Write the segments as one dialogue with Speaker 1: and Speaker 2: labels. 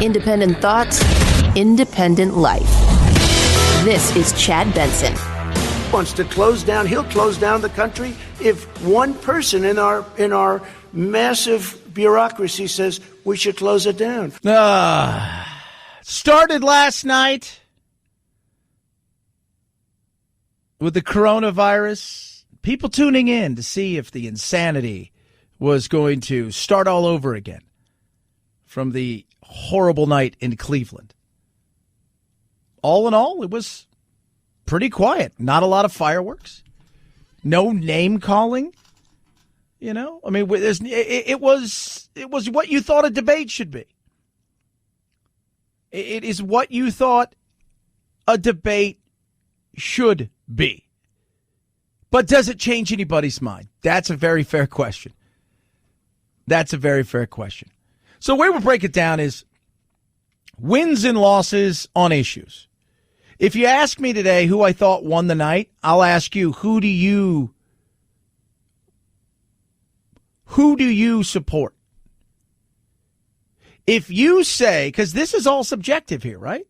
Speaker 1: Independent thoughts, independent life. This is Chad Benson.
Speaker 2: Wants to close down. He'll close down the country if one person in our massive bureaucracy says we should close it down.
Speaker 3: Started last night with the coronavirus. People tuning in to see if the insanity was going to start all over again from the horrible night in Cleveland. All in all, it was pretty quiet. Not a lot of fireworks. No name calling. You know, I mean, it was what you thought a debate should be. It is what you thought a debate should be. But does it change anybody's mind? That's a very fair question. That's a very fair question. So the way we'll break it down is wins and losses on issues. If you ask me today who I thought won the night, I'll ask you, who do you support? If you say, because this is all subjective here, right?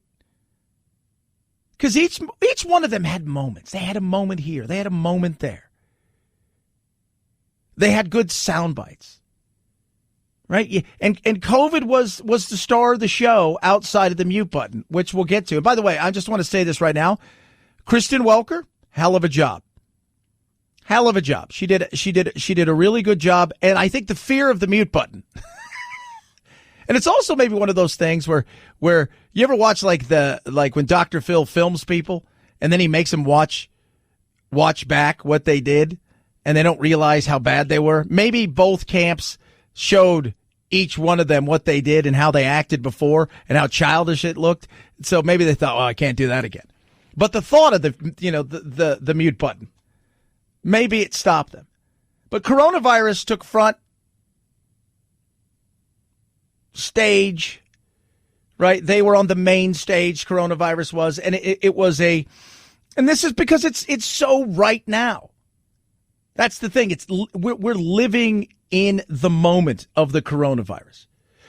Speaker 3: Because each one of them had moments. They had a moment here. They had a moment there. They had good sound bites. Right? And COVID was the star of the show outside of the mute button, which we'll get to. And by the way, I just want to say this right now. Kristen Welker, hell of a job. Hell of a job. She did a really good job. And I think the fear of the mute button. And it's also maybe one of those things where you ever watch like when Dr. Phil films people and then he makes them watch back what they did and they don't realize how bad they were. Maybe both camps showed each one of them what they did and how they acted before and how childish it looked. So maybe they thought, oh, I can't do that again. But the thought of the mute button, maybe it stopped them. But coronavirus took front stage, right? They were on the main stage, coronavirus was, and it was and this is because it's so right now. That's the thing. We're living in the moment of the coronavirus.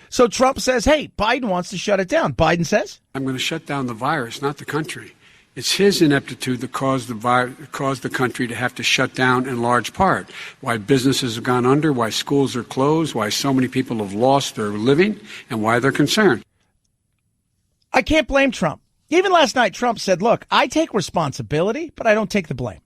Speaker 3: So Trump says, hey, Biden wants to shut it down. Biden says,
Speaker 4: I'm going to shut down the virus, not the country. It's his ineptitude that caused the country to have to shut down in large part. Why businesses have gone under, why schools are closed, why so many people have lost their living, and why they're concerned.
Speaker 3: I can't blame Trump. Even last night, Trump said, look, I take responsibility, but I don't take the blame.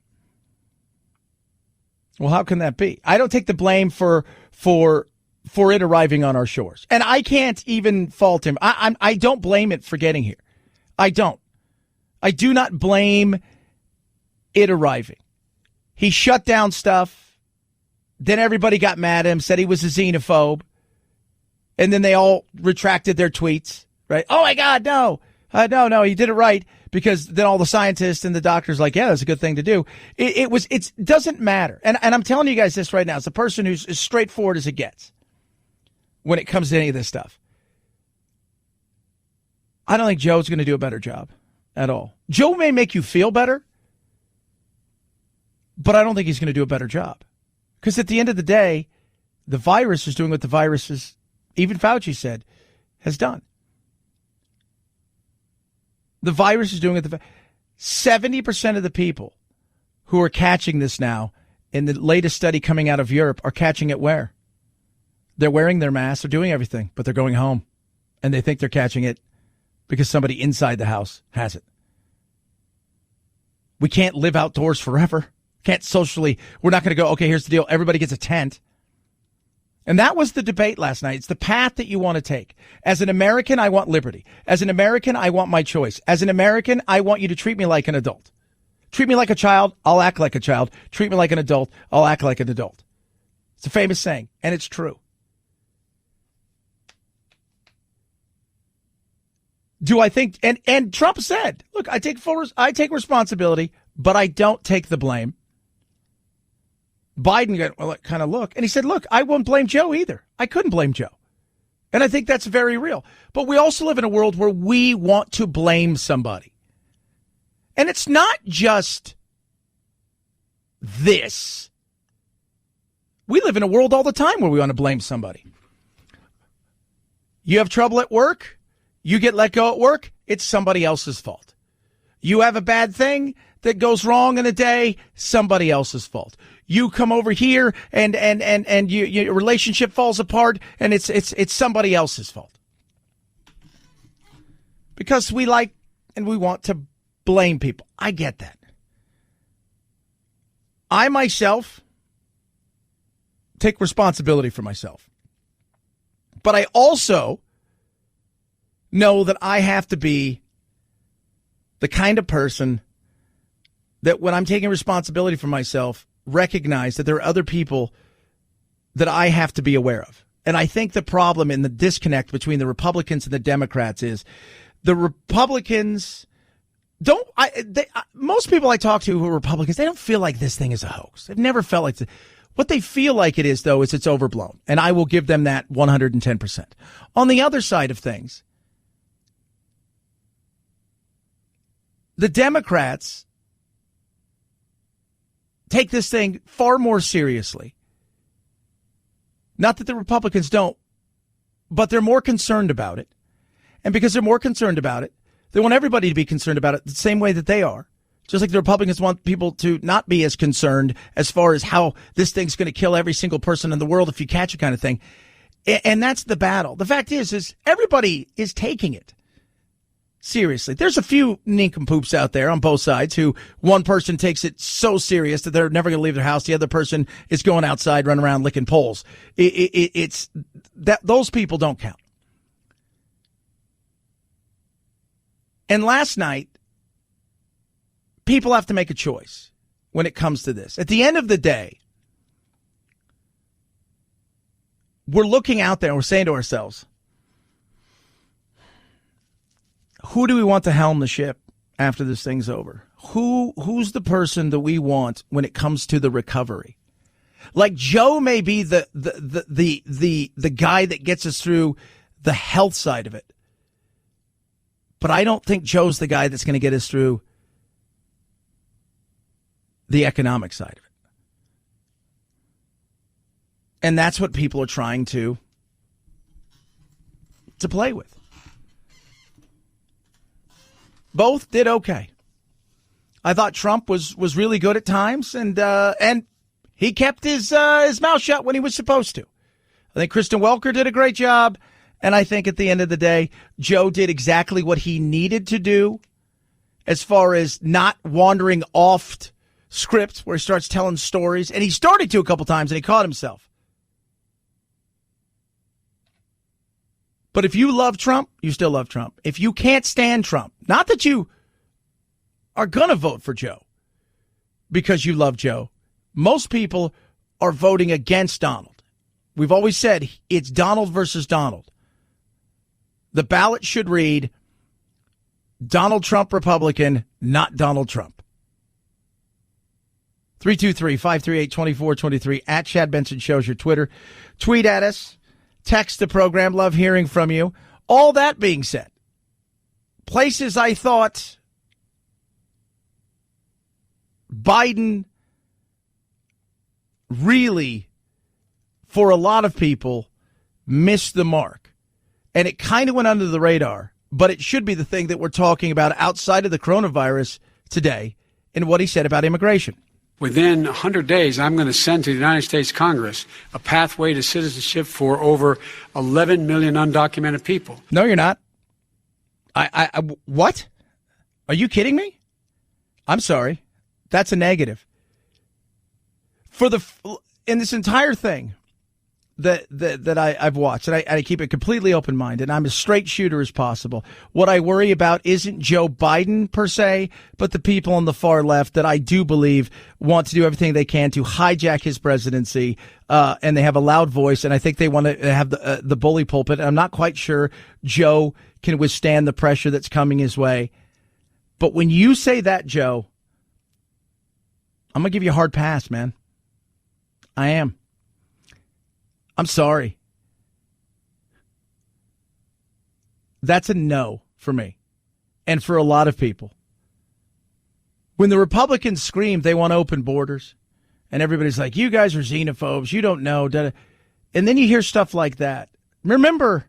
Speaker 3: Well, how can that be? I don't take the blame for it arriving on our shores. And I can't even fault him. I don't blame it for getting here. I don't. I do not blame it arriving. He shut down stuff. Then everybody got mad at him, said he was a xenophobe. And then they all retracted their tweets, right? Oh, my God, no. No, he did it right. Because then all the scientists and the doctors like, yeah, that's a good thing to do. It doesn't matter. And I'm telling you guys this right now. It's a person who's as straightforward as it gets when it comes to any of this stuff. I don't think Joe's going to do a better job at all. Joe may make you feel better, but I don't think he's going to do a better job. Because at the end of the day, the virus is doing what the virus is, even Fauci said, has done. The virus is doing it. 70% of the people who are catching this now in the latest study coming out of Europe are catching it where? They're wearing their masks, they're doing everything, but they're going home. And they think they're catching it because somebody inside the house has it. We can't live outdoors forever. Can't socially. We're not going to go, okay, here's the deal. Everybody gets a tent. And that was the debate last night. It's the path that you want to take. As an American, I want liberty. As an American, I want my choice. As an American, I want you to treat me like an adult. Treat me like a child, I'll act like a child. Treat me like an adult, I'll act like an adult. It's a famous saying, and it's true. Do I think, and Trump said, look, I take responsibility, but I don't take the blame. Biden got kind of look, and he said, look, I won't blame Joe either. I couldn't blame Joe. And I think that's very real. But we also live in a world where we want to blame somebody. And it's not just this. We live in a world all the time where we want to blame somebody. You have trouble at work? You get let go at work, it's somebody else's fault. You have a bad thing that goes wrong in a day, somebody else's fault. You come over here and your relationship falls apart, and it's somebody else's fault. Because we like and we want to blame people. I get that. I myself take responsibility for myself. But I also know that I have to be the kind of person that when I'm taking responsibility for myself, recognize that there are other people that I have to be aware of. And I think the problem in the disconnect between the Republicans and the Democrats is the Republicans most people I talk to who are Republicans, they don't feel like this thing is a hoax. They've never felt like what they feel like it is, though, is it's overblown. And I will give them that 110%. On the other side of things, the Democrats take this thing far more seriously. Not that the Republicans don't, but they're more concerned about it. And because they're more concerned about it, they want everybody to be concerned about it the same way that they are. Just like the Republicans want people to not be as concerned as far as how this thing's going to kill every single person in the world if you catch it kind of thing. And that's the battle. The fact is everybody is taking it seriously. There's a few nincompoops out there on both sides who one person takes it so serious that they're never going to leave their house. The other person is going outside, running around licking poles. It's that those people don't count. And last night, people have to make a choice when it comes to this. At the end of the day, we're looking out there and we're saying to ourselves, who do we want to helm the ship after this thing's over? Who's the person that we want when it comes to the recovery? Like Joe may be the guy that gets us through the health side of it. But I don't think Joe's the guy that's going to get us through the economic side of it. And that's what people are trying to play with. Both did okay. I thought Trump was really good at times, and he kept his mouth shut when he was supposed to. I think Kristen Welker did a great job. And I think at the end of the day, Joe did exactly what he needed to do as far as not wandering off script where he starts telling stories. And he started to a couple times and he caught himself. But if you love Trump, you still love Trump. If you can't stand Trump, not that you are going to vote for Joe because you love Joe, most people are voting against Donald. We've always said it's Donald versus Donald. The ballot should read Donald Trump Republican, not Donald Trump. 323-538-2423 at Chad Benson Show's your Twitter. Tweet at us. Text the program. Love hearing from you. All that being said, places I thought Biden really, for a lot of people, missed the mark. And it kind of went under the radar, but it should be the thing that we're talking about outside of the coronavirus today in what he said about immigration.
Speaker 4: Within 100 days, I'm going to send to the United States Congress a pathway to citizenship for over 11 million undocumented people.
Speaker 3: No, you're not. What? Are you kidding me? I'm sorry. That's a negative. In this entire thing that I've watched, and I keep it completely open-minded, and I'm as straight shooter as possible. What I worry about isn't Joe Biden per se, but the people on the far left that I do believe want to do everything they can to hijack his presidency, and they have a loud voice, and I think they want to have the bully pulpit. I'm not quite sure Joe can withstand the pressure that's coming his way. But when you say that, Joe, I'm going to give you a hard pass, man. I am. I'm sorry. That's a no for me and for a lot of people. When the Republicans scream they want open borders and everybody's like, you guys are xenophobes, you don't know. And then you hear stuff like that. Remember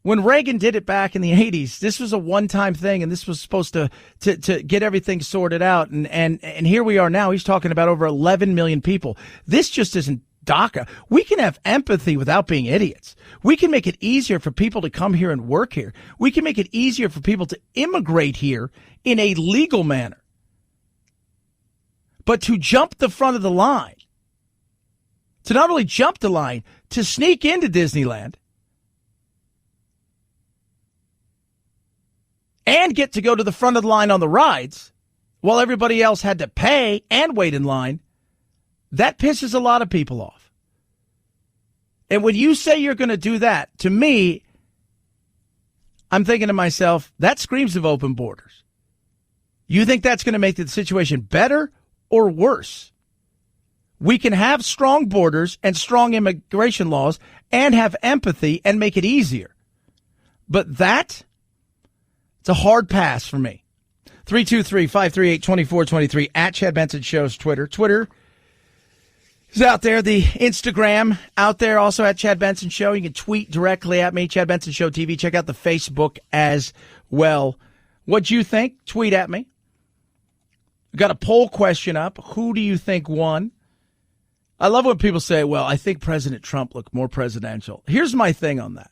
Speaker 3: When Reagan did it back in the 80s, this was a one-time thing, and this was supposed to get everything sorted out. And here we are now. He's talking about over 11 million people. This just isn't DACA. We can have empathy without being idiots. We can make it easier for people to come here and work here. We can make it easier for people to immigrate here in a legal manner. But to jump the front of the line, to not only jump the line, to sneak into Disneyland, and get to go to the front of the line on the rides while everybody else had to pay and wait in line, that pisses a lot of people off. And when you say you're going to do that, to me, I'm thinking to myself, that screams of open borders. You think that's going to make the situation better or worse? We can have strong borders and strong immigration laws and have empathy and make it easier. But that, it's a hard pass for me. 323-538-2423 at Chad Benson Show's Twitter. Twitter is out there. The Instagram out there also at Chad Benson Show. You can tweet directly at me, Chad Benson Show TV. Check out the Facebook as well. What'd you think? Tweet at me. We got a poll question up. Who do you think won? I love when people say, well, I think President Trump looked more presidential. Here's my thing on that.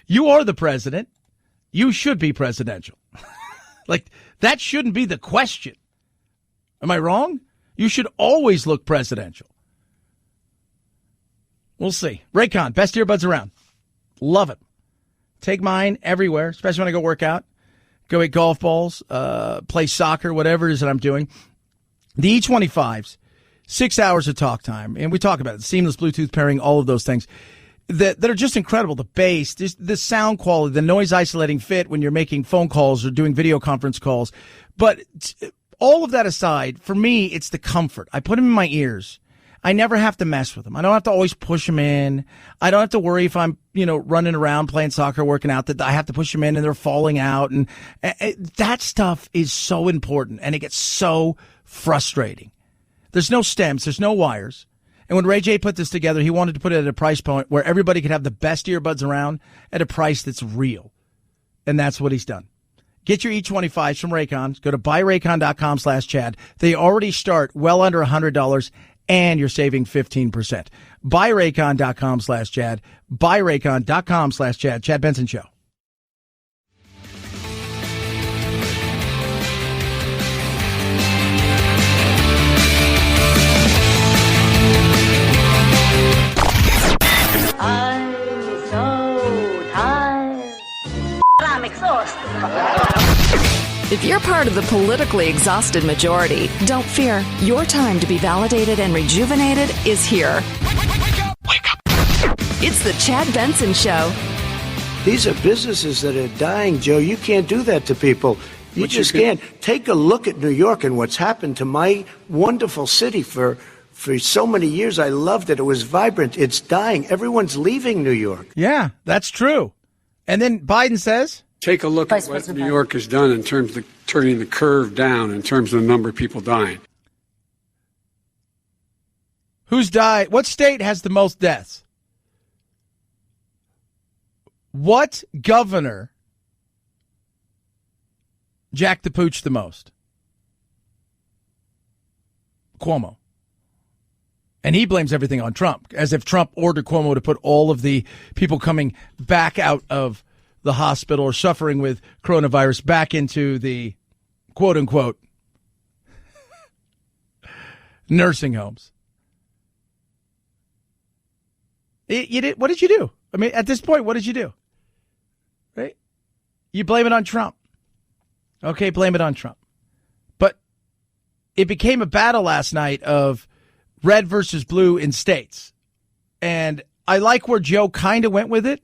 Speaker 3: You are the president. You should be presidential. Like, that shouldn't be the question. Am I wrong? You should always look presidential. We'll see. Raycon, best earbuds around. Love it. Take mine everywhere, especially when I go work out, go eat golf balls, play soccer, whatever it is that I'm doing. The E25s, 6 hours of talk time. And we talk about it, seamless Bluetooth pairing, all of those things that are just incredible. The bass, the sound quality, the noise isolating fit when you're making phone calls or doing video conference calls. But all of that aside, for me, it's the comfort. I put them in my ears. I never have to mess with them. I don't have to always push them in. I don't have to worry if I'm, running around playing soccer, working out, that I have to push them in and they're falling out. And that stuff is so important, and it gets so frustrating. There's no stems. There's no wires. And when Ray J put this together, he wanted to put it at a price point where everybody could have the best earbuds around at a price that's real. And that's what he's done. Get your E25s from Raycon. Go to buyraycon.com/Chad. They already start well under $100, and you're saving 15%. Buyraycon.com/Chad. Buyraycon.com/Chad. Chad Benson Show.
Speaker 5: I'm so tired. I'm exhausted.
Speaker 6: If you're part of the politically exhausted majority, don't fear. Your time to be validated and rejuvenated is here. Wake up. It's the Chad Benson Show.
Speaker 2: These are businesses that are dying, Joe. You can't do that to people. You just can't. Take a look at New York and what's happened to my wonderful city for so many years. I loved it. It was vibrant. It's dying. Everyone's leaving New York.
Speaker 3: Yeah, that's true. And then Biden says,
Speaker 4: take a look at what New York has done in terms of turning the curve down in terms of the number of people dying.
Speaker 3: Who's died? What state has the most deaths? What governor jacked the pooch the most? Cuomo. And he blames everything on Trump, as if Trump ordered Cuomo to put all of the people coming back out of the hospital or suffering with coronavirus back into the quote-unquote nursing homes. What did you do? I mean, at this point, what did you do? Right? You blame it on Trump. Okay, blame it on Trump. But it became a battle last night of red versus blue in states. And I like where Joe kind of went with it.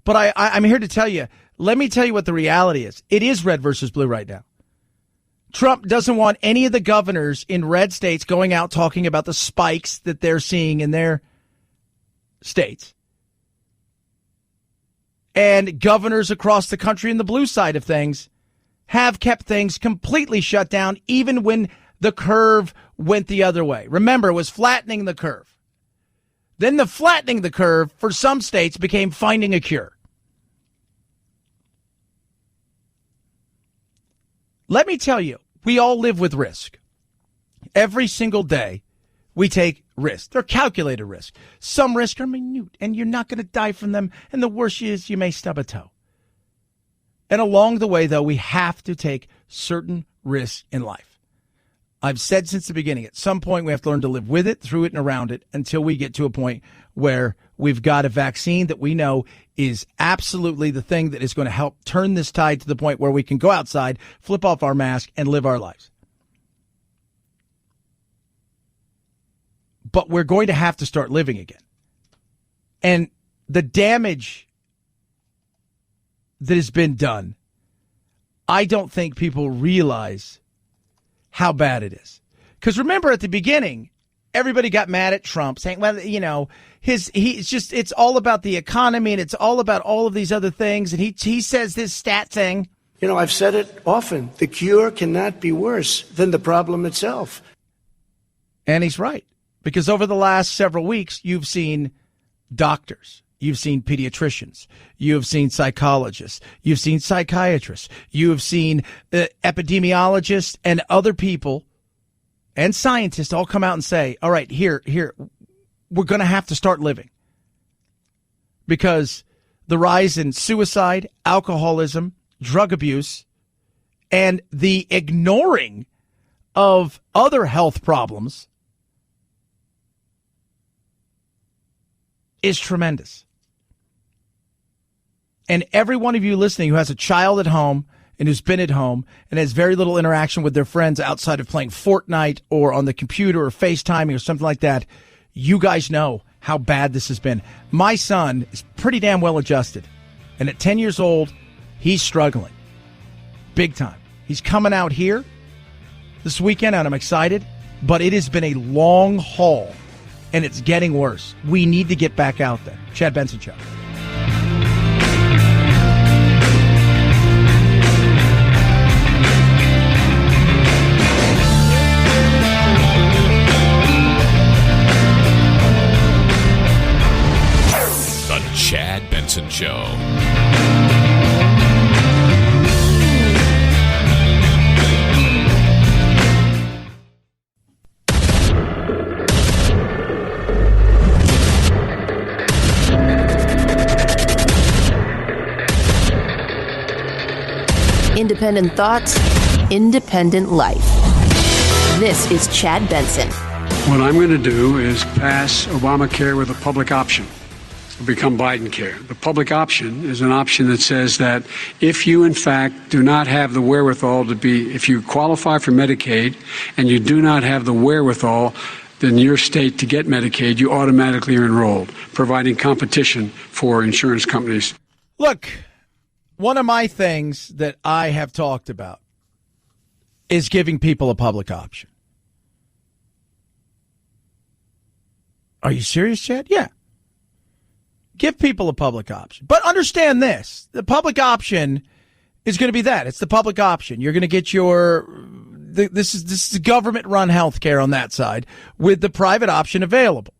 Speaker 3: But I'm here to tell you, let me tell you what the reality is. It is red versus blue right now. Trump doesn't want any of the governors in red states going out talking about the spikes that they're seeing in their states. And governors across the country in the blue side of things have kept things completely shut down, even when the curve went the other way. Remember, it was flattening the curve. Then the flattening the curve for some states became finding a cure. Let me tell you, we all live with risk. Every single day, we take risks. They're calculated risks. Some risks are minute, and you're not going to die from them. And the worst is you may stub a toe. And along the way, though, we have to take certain risks in life. I've said since the beginning, at some point we have to learn to live with it, through it, and around it until we get to a point where we've got a vaccine that we know is absolutely the thing that is going to help turn this tide to the point where we can go outside, flip off our mask, and live our lives. But we're going to have to start living again. And the damage that has been done, I don't think people realize how bad it is. Because remember at the beginning, everybody got mad at Trump saying, well, you know, it's all about the economy and it's all about all of these other things. And he says this stat thing.
Speaker 2: You know, I've said it often. The cure cannot be worse than the problem itself.
Speaker 3: And he's right. Because over the last several weeks, you've seen doctors, you've seen pediatricians, you have seen psychologists, you've seen psychiatrists, you have seen epidemiologists and other people and scientists all come out and say, all right, here, we're going to have to start living. Because the rise in suicide, alcoholism, drug abuse, and the ignoring of other health problems is tremendous. And every one of you listening who has a child at home and who's been at home and has very little interaction with their friends outside of playing Fortnite or on the computer or FaceTiming or something like that, you guys know how bad this has been. My son is pretty damn well adjusted. And at 10 years old, he's struggling. Big time. He's coming out here this weekend and I'm excited, but it has been a long haul. And it's getting worse. We need to get back out there. Chad Benson Show.
Speaker 7: The Chad Benson Show.
Speaker 1: Independent thoughts, independent life. This is Chad Benson.
Speaker 4: What I'm going to do is pass Obamacare with a public option. It'll become Biden-care. The public option is an option that says that if you, in fact, do not have the wherewithal if you qualify for Medicaid and you do not have the wherewithal in your state to get Medicaid, you automatically are enrolled, providing competition for insurance companies.
Speaker 3: Look, one of my things that I have talked about is giving people a public option. Are you serious, Chad? Yeah. Give people a public option. But understand this. The public option is going to be that. It's the public option. You're going to get this is government-run health care on that side with the private option available.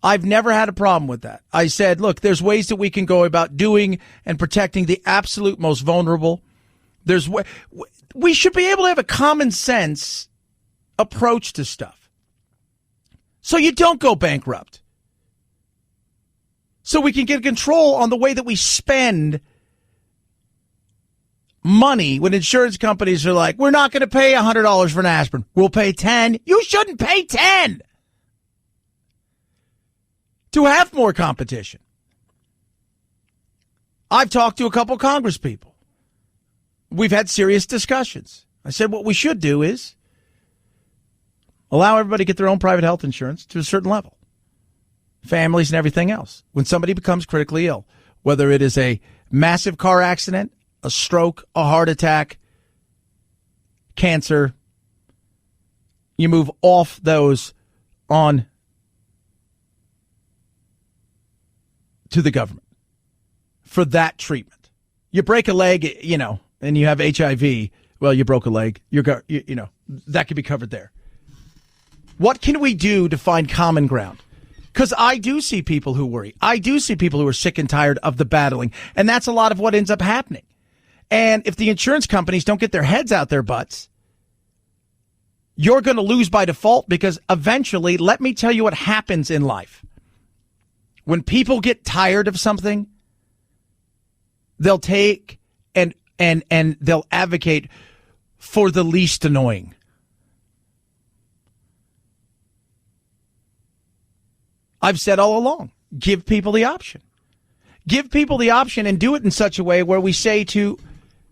Speaker 3: I've never had a problem with that. I said, look, there's ways that we can go about doing and protecting the absolute most vulnerable. We should be able to have a common sense approach to stuff. So you don't go bankrupt. So we can get control on the way that we spend money when insurance companies are like, we're not going to pay $100 for an aspirin. We'll pay $10. You shouldn't pay $10. To have more competition. I've talked to a couple Congress people. We've had serious discussions. I said what we should do is allow everybody to get their own private health insurance to a certain level. Families and everything else. When somebody becomes critically ill, whether it is a massive car accident, a stroke, a heart attack, cancer, you move off those on to the government for that treatment. You break a leg, and you have HIV. Well, you broke a leg. That could be covered there. What can we do to find common ground? Because I do see people who worry. I do see people who are sick and tired of the battling. And that's a lot of what ends up happening. And if the insurance companies don't get their heads out their butts, you're going to lose by default, because eventually, let me tell you what happens in life. When people get tired of something, they'll take and they'll advocate for the least annoying. I've said all along, give people the option. Give people the option and do it in such a way where we say to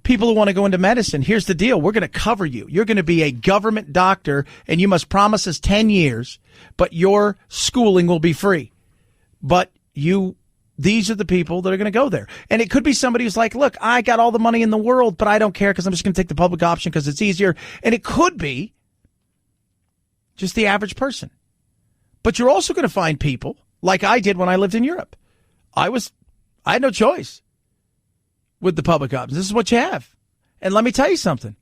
Speaker 3: people who want to go into medicine, here's the deal. We're going to cover you. You're going to be a government doctor, and you must promise us 10 years, but your schooling will be free. But these are the people that are going to go there. And it could be somebody who's like, look, I got all the money in the world, but I don't care because I'm just going to take the public option because it's easier. And it could be just the average person. But you're also going to find people like I did when I lived in Europe. I had no choice with the public options. This is what you have. And let me tell you something.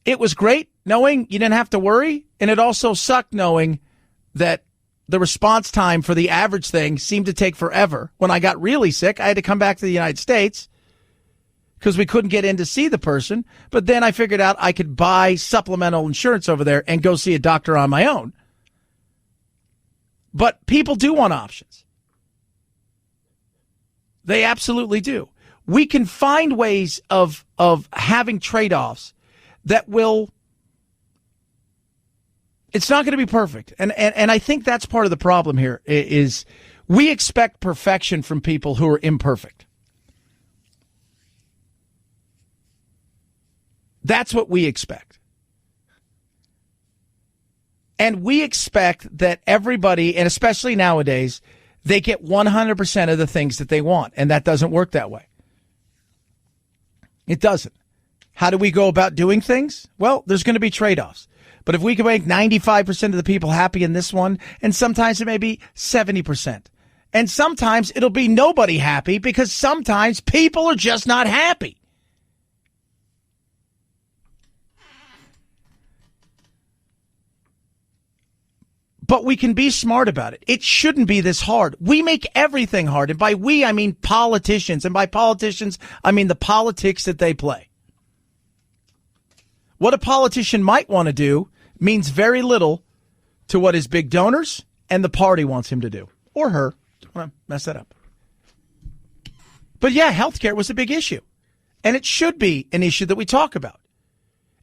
Speaker 3: It was great knowing you didn't have to worry, and it also sucked knowing that the response time for the average thing seemed to take forever. When I got really sick, I had to come back to the United States because we couldn't get in to see the person. But then I figured out I could buy supplemental insurance over there and go see a doctor on my own. But people do want options. They absolutely do. We can find ways of having trade-offs that will. It's not going to be perfect. And I think that's part of the problem here is we expect perfection from people who are imperfect. That's what we expect. And we expect that everybody, and especially nowadays, they get 100% of the things that they want. And that doesn't work that way. It doesn't. How do we go about doing things? Well, there's going to be trade-offs. But if we can make 95% of the people happy in this one, and sometimes it may be 70%. And sometimes it'll be nobody happy because sometimes people are just not happy. But we can be smart about it. It shouldn't be this hard. We make everything hard. And by we, I mean politicians. And by politicians, I mean the politics that they play. What a politician might want to do means very little to what his big donors and the party wants him to do. Or her. Don't want to mess that up. But yeah, healthcare was a big issue. And it should be an issue that we talk about.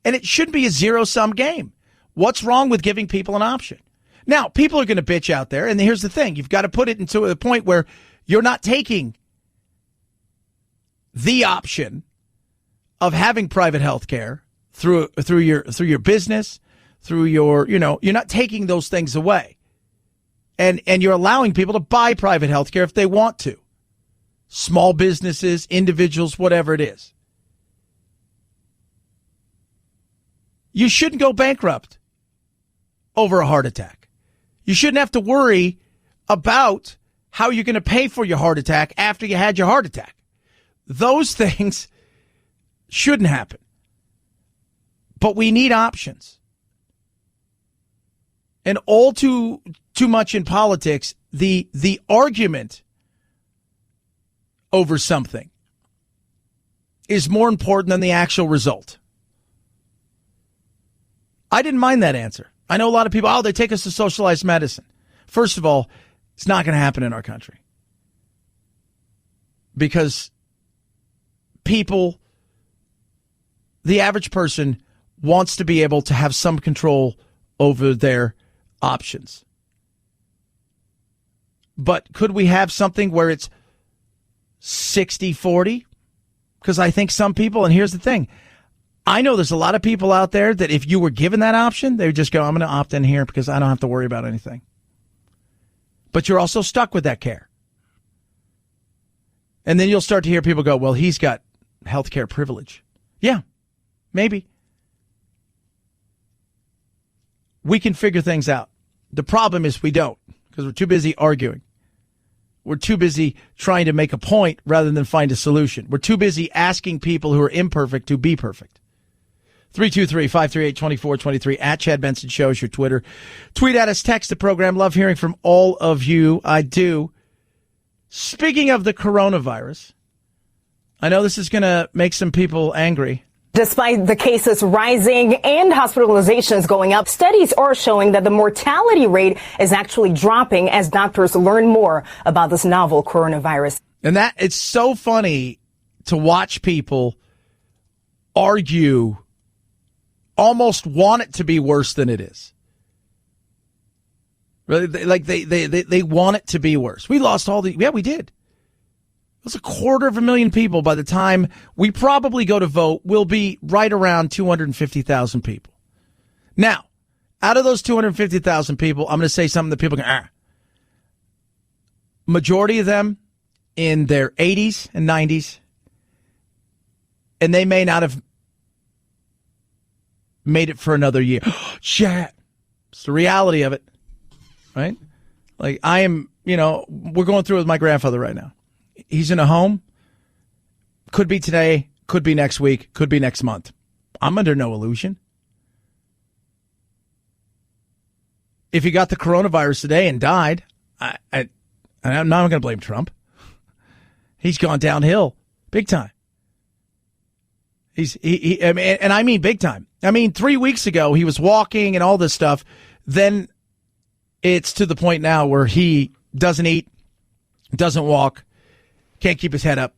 Speaker 3: And it should be a zero-sum game. What's wrong with giving people an option? Now, people are going to bitch out there, and here's the thing. You've got to put it into a point where you're not taking the option of having private health care through your business, through your, you're not taking those things away. And you're allowing people to buy private health care if they want to. Small businesses, individuals, whatever it is. You shouldn't go bankrupt over a heart attack. You shouldn't have to worry about how you're going to pay for your heart attack after you had your heart attack. Those things shouldn't happen. But we need options. And all too much in politics, the argument over something is more important than the actual result. I didn't mind that answer. I know a lot of people, they take us to socialized medicine. First of all, it's not going to happen in our country. Because people, the average person, wants to be able to have some control over their options. But could we have something where it's 60-40? Because I think some people, and here's the thing, I know there's a lot of people out there that if you were given that option, they would just go, I'm going to opt in here because I don't have to worry about anything. But you're also stuck with that care. And then you'll start to hear people go, well, he's got health care privilege. Yeah, maybe. We can figure things out. The problem is we don't because we're too busy arguing. We're too busy trying to make a point rather than find a solution. We're too busy asking people who are imperfect to be perfect. 323-538-2423 at Chad Benson Show is your Twitter. Tweet at us, text the program. Love hearing from all of you. I do. Speaking of the coronavirus, I know this is going to make some people angry.
Speaker 8: Despite the cases rising and hospitalizations going up, studies are showing that the mortality rate is actually dropping as doctors learn more about this novel coronavirus.
Speaker 3: And that it's so funny to watch people argue, almost want it to be worse than it is. Really, like they want it to be worse. We lost we did. It was 250,000 people. By the time we probably go to vote, we'll be right around 250,000 people. Now, out of those 250,000 people, I'm going to say something that people can, majority of them in their 80s and 90s, and they may not have made it for another year. Chat. It's the reality of it, right? Like I am, we're going through it with my grandfather right now. He's in a home. Could be today, could be next week, could be next month. I'm under no illusion. If he got the coronavirus today and died, I'm not going to blame Trump. He's gone downhill big time. And I mean big time. I mean, 3 weeks ago, he was walking and all this stuff. Then it's to the point now where he doesn't eat, doesn't walk, can't keep his head up.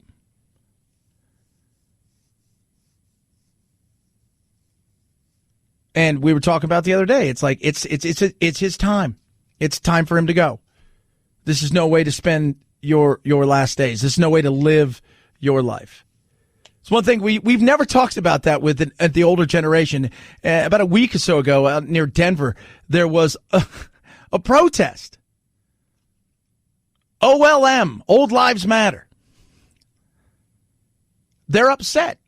Speaker 3: And we were talking about the other day. It's like it's his time. It's time for him to go. This is no way to spend your last days. This is no way to live your life. It's one thing we've never talked about that with the older generation. About a week or so ago, out near Denver, there was a protest. OLM, Old Lives Matter. They're upset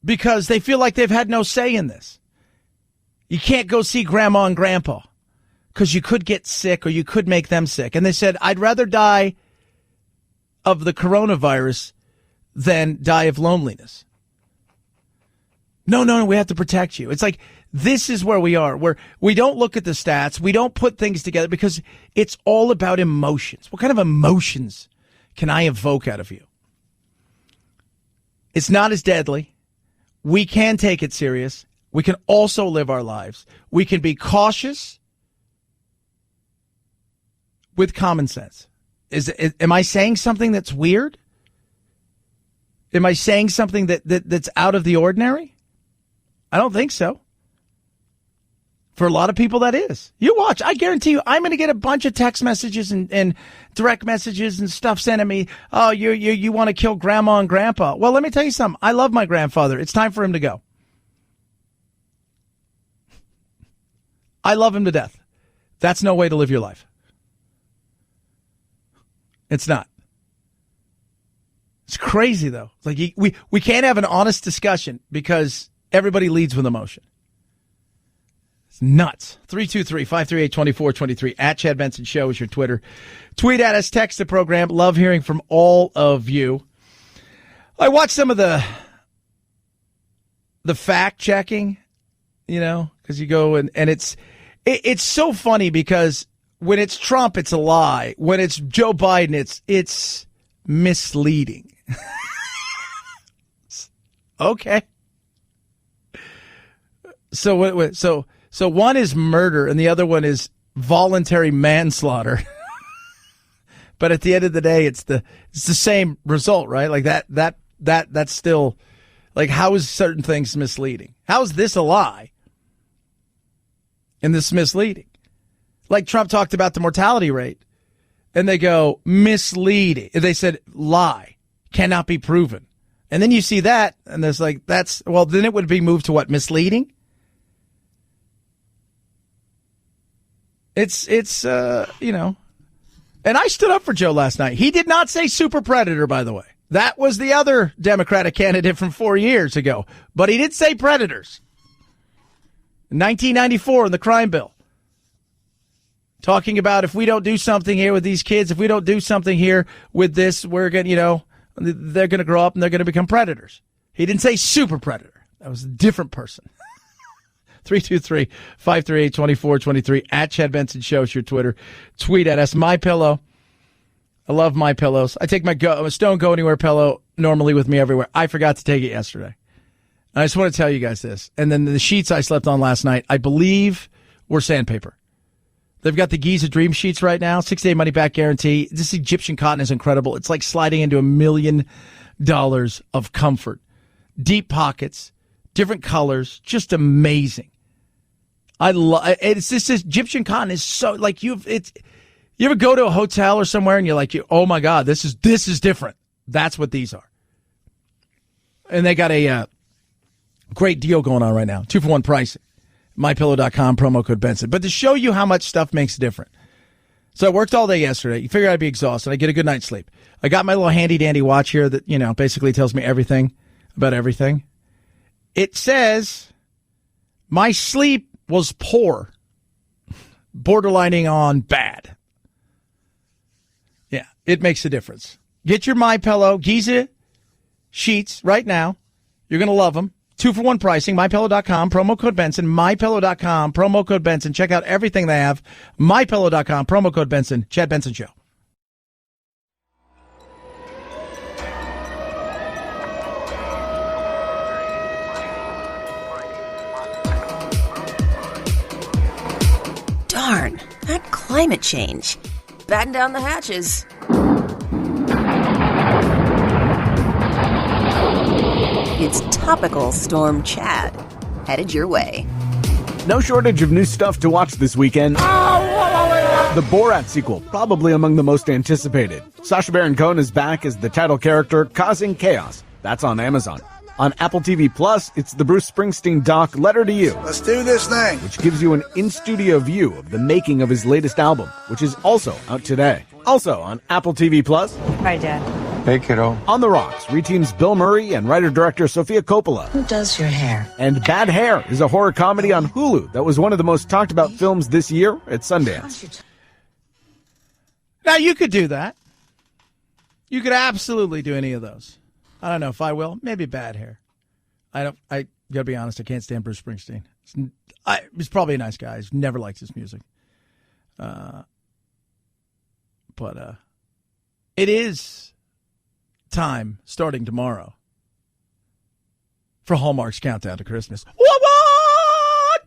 Speaker 3: because they feel like they've had no say in this. You can't go see grandma and grandpa because you could get sick or you could make them sick. And they said, I'd rather die of the coronavirus than die of loneliness. No, we have to protect you. It's like, this is where we are, where we don't look at the stats. We don't put things together because it's all about emotions. What kind of emotions can I evoke out of you? It's not as deadly. We can take it serious. We can also live our lives. We can be cautious with common sense. Am I saying something that's weird? Am I saying something that's out of the ordinary? I don't think so. For a lot of people, that is. You watch. I guarantee you, I'm going to get a bunch of text messages and direct messages and stuff sent to me. Oh, you want to kill grandma and grandpa. Well, let me tell you something. I love my grandfather. It's time for him to go. I love him to death. That's no way to live your life. It's not. It's crazy, though. It's like we can't have an honest discussion because everybody leads with emotion. It's nuts. 323-538-2423. At Chad Benson Show is your Twitter. Tweet at us, text the program. Love hearing from all of you. I watched some of the fact checking, because you go and it's so funny because when it's Trump, it's a lie. When it's Joe Biden, it's misleading. Okay. So one is murder and the other one is voluntary manslaughter. But at the end of the day, it's the same result, right? Like that's still like, how is certain things misleading? How is this a lie? And this misleading. Like Trump talked about the mortality rate and they go misleading. They said lie, cannot be proven. And then you see that and there's like, then it would be moved to what? Misleading? It's and I stood up for Joe last night. He did not say super predator, by the way. That was the other Democratic candidate from 4 years ago. But he did say predators. In 1994 in the crime bill. Talking about if we don't do something here with these kids, if we don't do something here with this, we're going to, they're going to grow up and they're going to become predators. He didn't say super predator. That was a different person. 323-538-2423. At Chad Benson Show is your Twitter. Tweet at us. My Pillow. I love My Pillows. I take my Stone Go Anywhere pillow normally with me everywhere. I forgot to take it yesterday. And I just want to tell you guys this. And then the sheets I slept on last night, I believe, were sandpaper. They've got the Giza Dream Sheets right now, 6-day money-back guarantee. This Egyptian cotton is incredible. It's like sliding into $1 million of comfort. Deep pockets, different colors, just amazing. I love it's this Egyptian cotton is so like you ever go to a hotel or somewhere and you're like, oh my God, this is different. That's what these are. And they got a great deal going on right now. 2-for-1 pricing. MyPillow.com, promo code Benson. But to show you how much stuff makes it different. So I worked all day yesterday. You figure I'd be exhausted. I get a good night's sleep. I got my little handy dandy watch here that, basically tells me everything about everything. It says my sleep was poor, borderlining on bad. Yeah, it makes a difference. Get your MyPillow Giza sheets right now. You're going to love them. 2-for-1 pricing, MyPillow.com, promo code Benson, MyPillow.com, promo code Benson. Check out everything they have. MyPillow.com, promo code Benson. Chad Benson Show.
Speaker 1: Darn, that climate change. Batten down the hatches. It's Topical Storm Chad, headed your way.
Speaker 9: No shortage of new stuff to watch this weekend. The Borat sequel, probably among the most anticipated. Sacha Baron Cohen is back as the title character, causing chaos. That's on Amazon. On Apple TV Plus, it's the Bruce Springsteen doc, Letter to You.
Speaker 10: Let's do this thing.
Speaker 9: Which gives you an in-studio view of the making of his latest album, which is also out today. Also on Apple TV Plus.
Speaker 11: Hi, Dad.
Speaker 10: Hey, kiddo.
Speaker 9: On the Rocks reteams Bill Murray and writer-director Sofia Coppola.
Speaker 11: Who does your hair?
Speaker 9: And Bad Hair is a horror comedy on Hulu that was one of the most talked about films this year at Sundance.
Speaker 3: Now, you could do that. You could absolutely do any of those. I don't know if I will. Maybe Bad Hair. I gotta be honest, I can't stand Bruce Springsteen. He's probably a nice guy. He's never liked his music. But it is time, starting tomorrow, for Hallmark's Countdown to Christmas. What?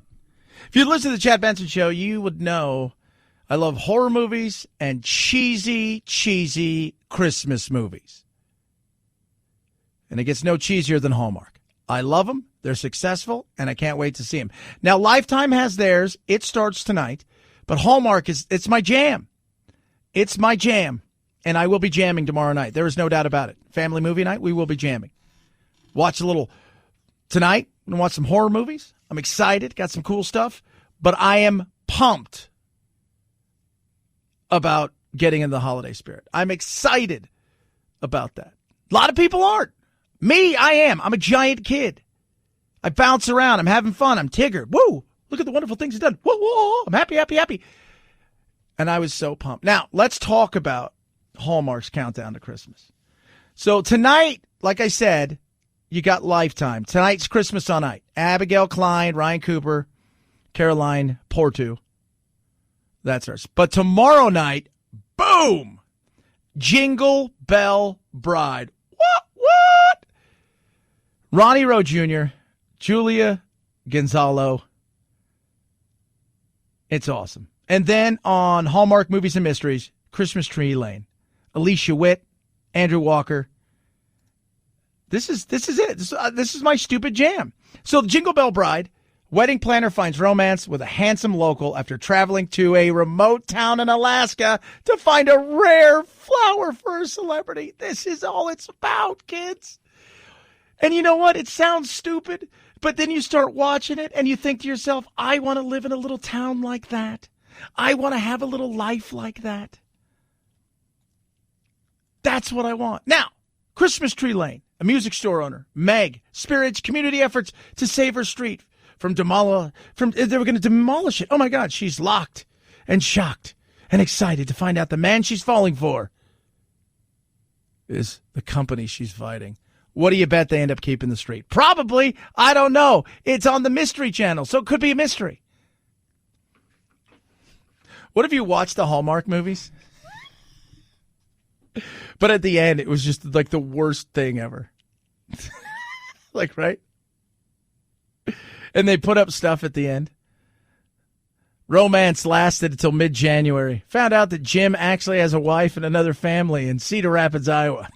Speaker 3: If you listen to the Chad Benson Show, you would know I love horror movies and cheesy Christmas movies. And it gets no cheesier than Hallmark. I love them. They're successful, and I can't wait to see them. Now, Lifetime has theirs. It starts tonight. But Hallmark it's my jam. It's my jam. And I will be jamming tomorrow night. There is no doubt about it. Family movie night, we will be jamming. Watch a little tonight. I'm going to watch some horror movies. I'm excited. Got some cool stuff. But I am pumped about getting in the holiday spirit. I'm excited about that. A lot of people aren't. Me, I am. I'm a giant kid. I bounce around. I'm having fun. I'm Tigger. Woo! Look at the wonderful things he's done. Whoa, whoa! I'm happy, happy, happy. And I was so pumped. Now, let's talk about Hallmark's Countdown to Christmas. So tonight, like I said, you got Lifetime. Tonight's Christmas on Night. Abigail Klein, Ryan Cooper, Caroline Portu. That's ours. But tomorrow night, boom! Jingle Bell Bride. What? Ronnie Rowe Jr., Julia Gonzalo. It's awesome. And then on Hallmark Movies and Mysteries, Christmas Tree Lane. Alicia Witt, Andrew Walker. This is it. This is my stupid jam. So Jingle Bell Bride, wedding planner finds romance with a handsome local after traveling to a remote town in Alaska to find a rare flower for a celebrity. This is all it's about, kids. And you know what? It sounds stupid, but then you start watching it and you think to yourself, I want to live in a little town like that. I want to have a little life like that. That's what I want. Now, Christmas Tree Lane, a music store owner, Meg, spearheads community efforts to save her street they were going to demolish it. Oh my God, she's locked and shocked and excited to find out the man she's falling for is the company she's fighting. What do you bet they end up keeping the street? Probably. I don't know. It's on the Mystery Channel, so it could be a mystery. What have you watched the Hallmark movies? But at the end, it was just like the worst thing ever. Like, right? And they put up stuff at the end. Romance lasted until mid-January. Found out that Jim actually has a wife and another family in Cedar Rapids, Iowa.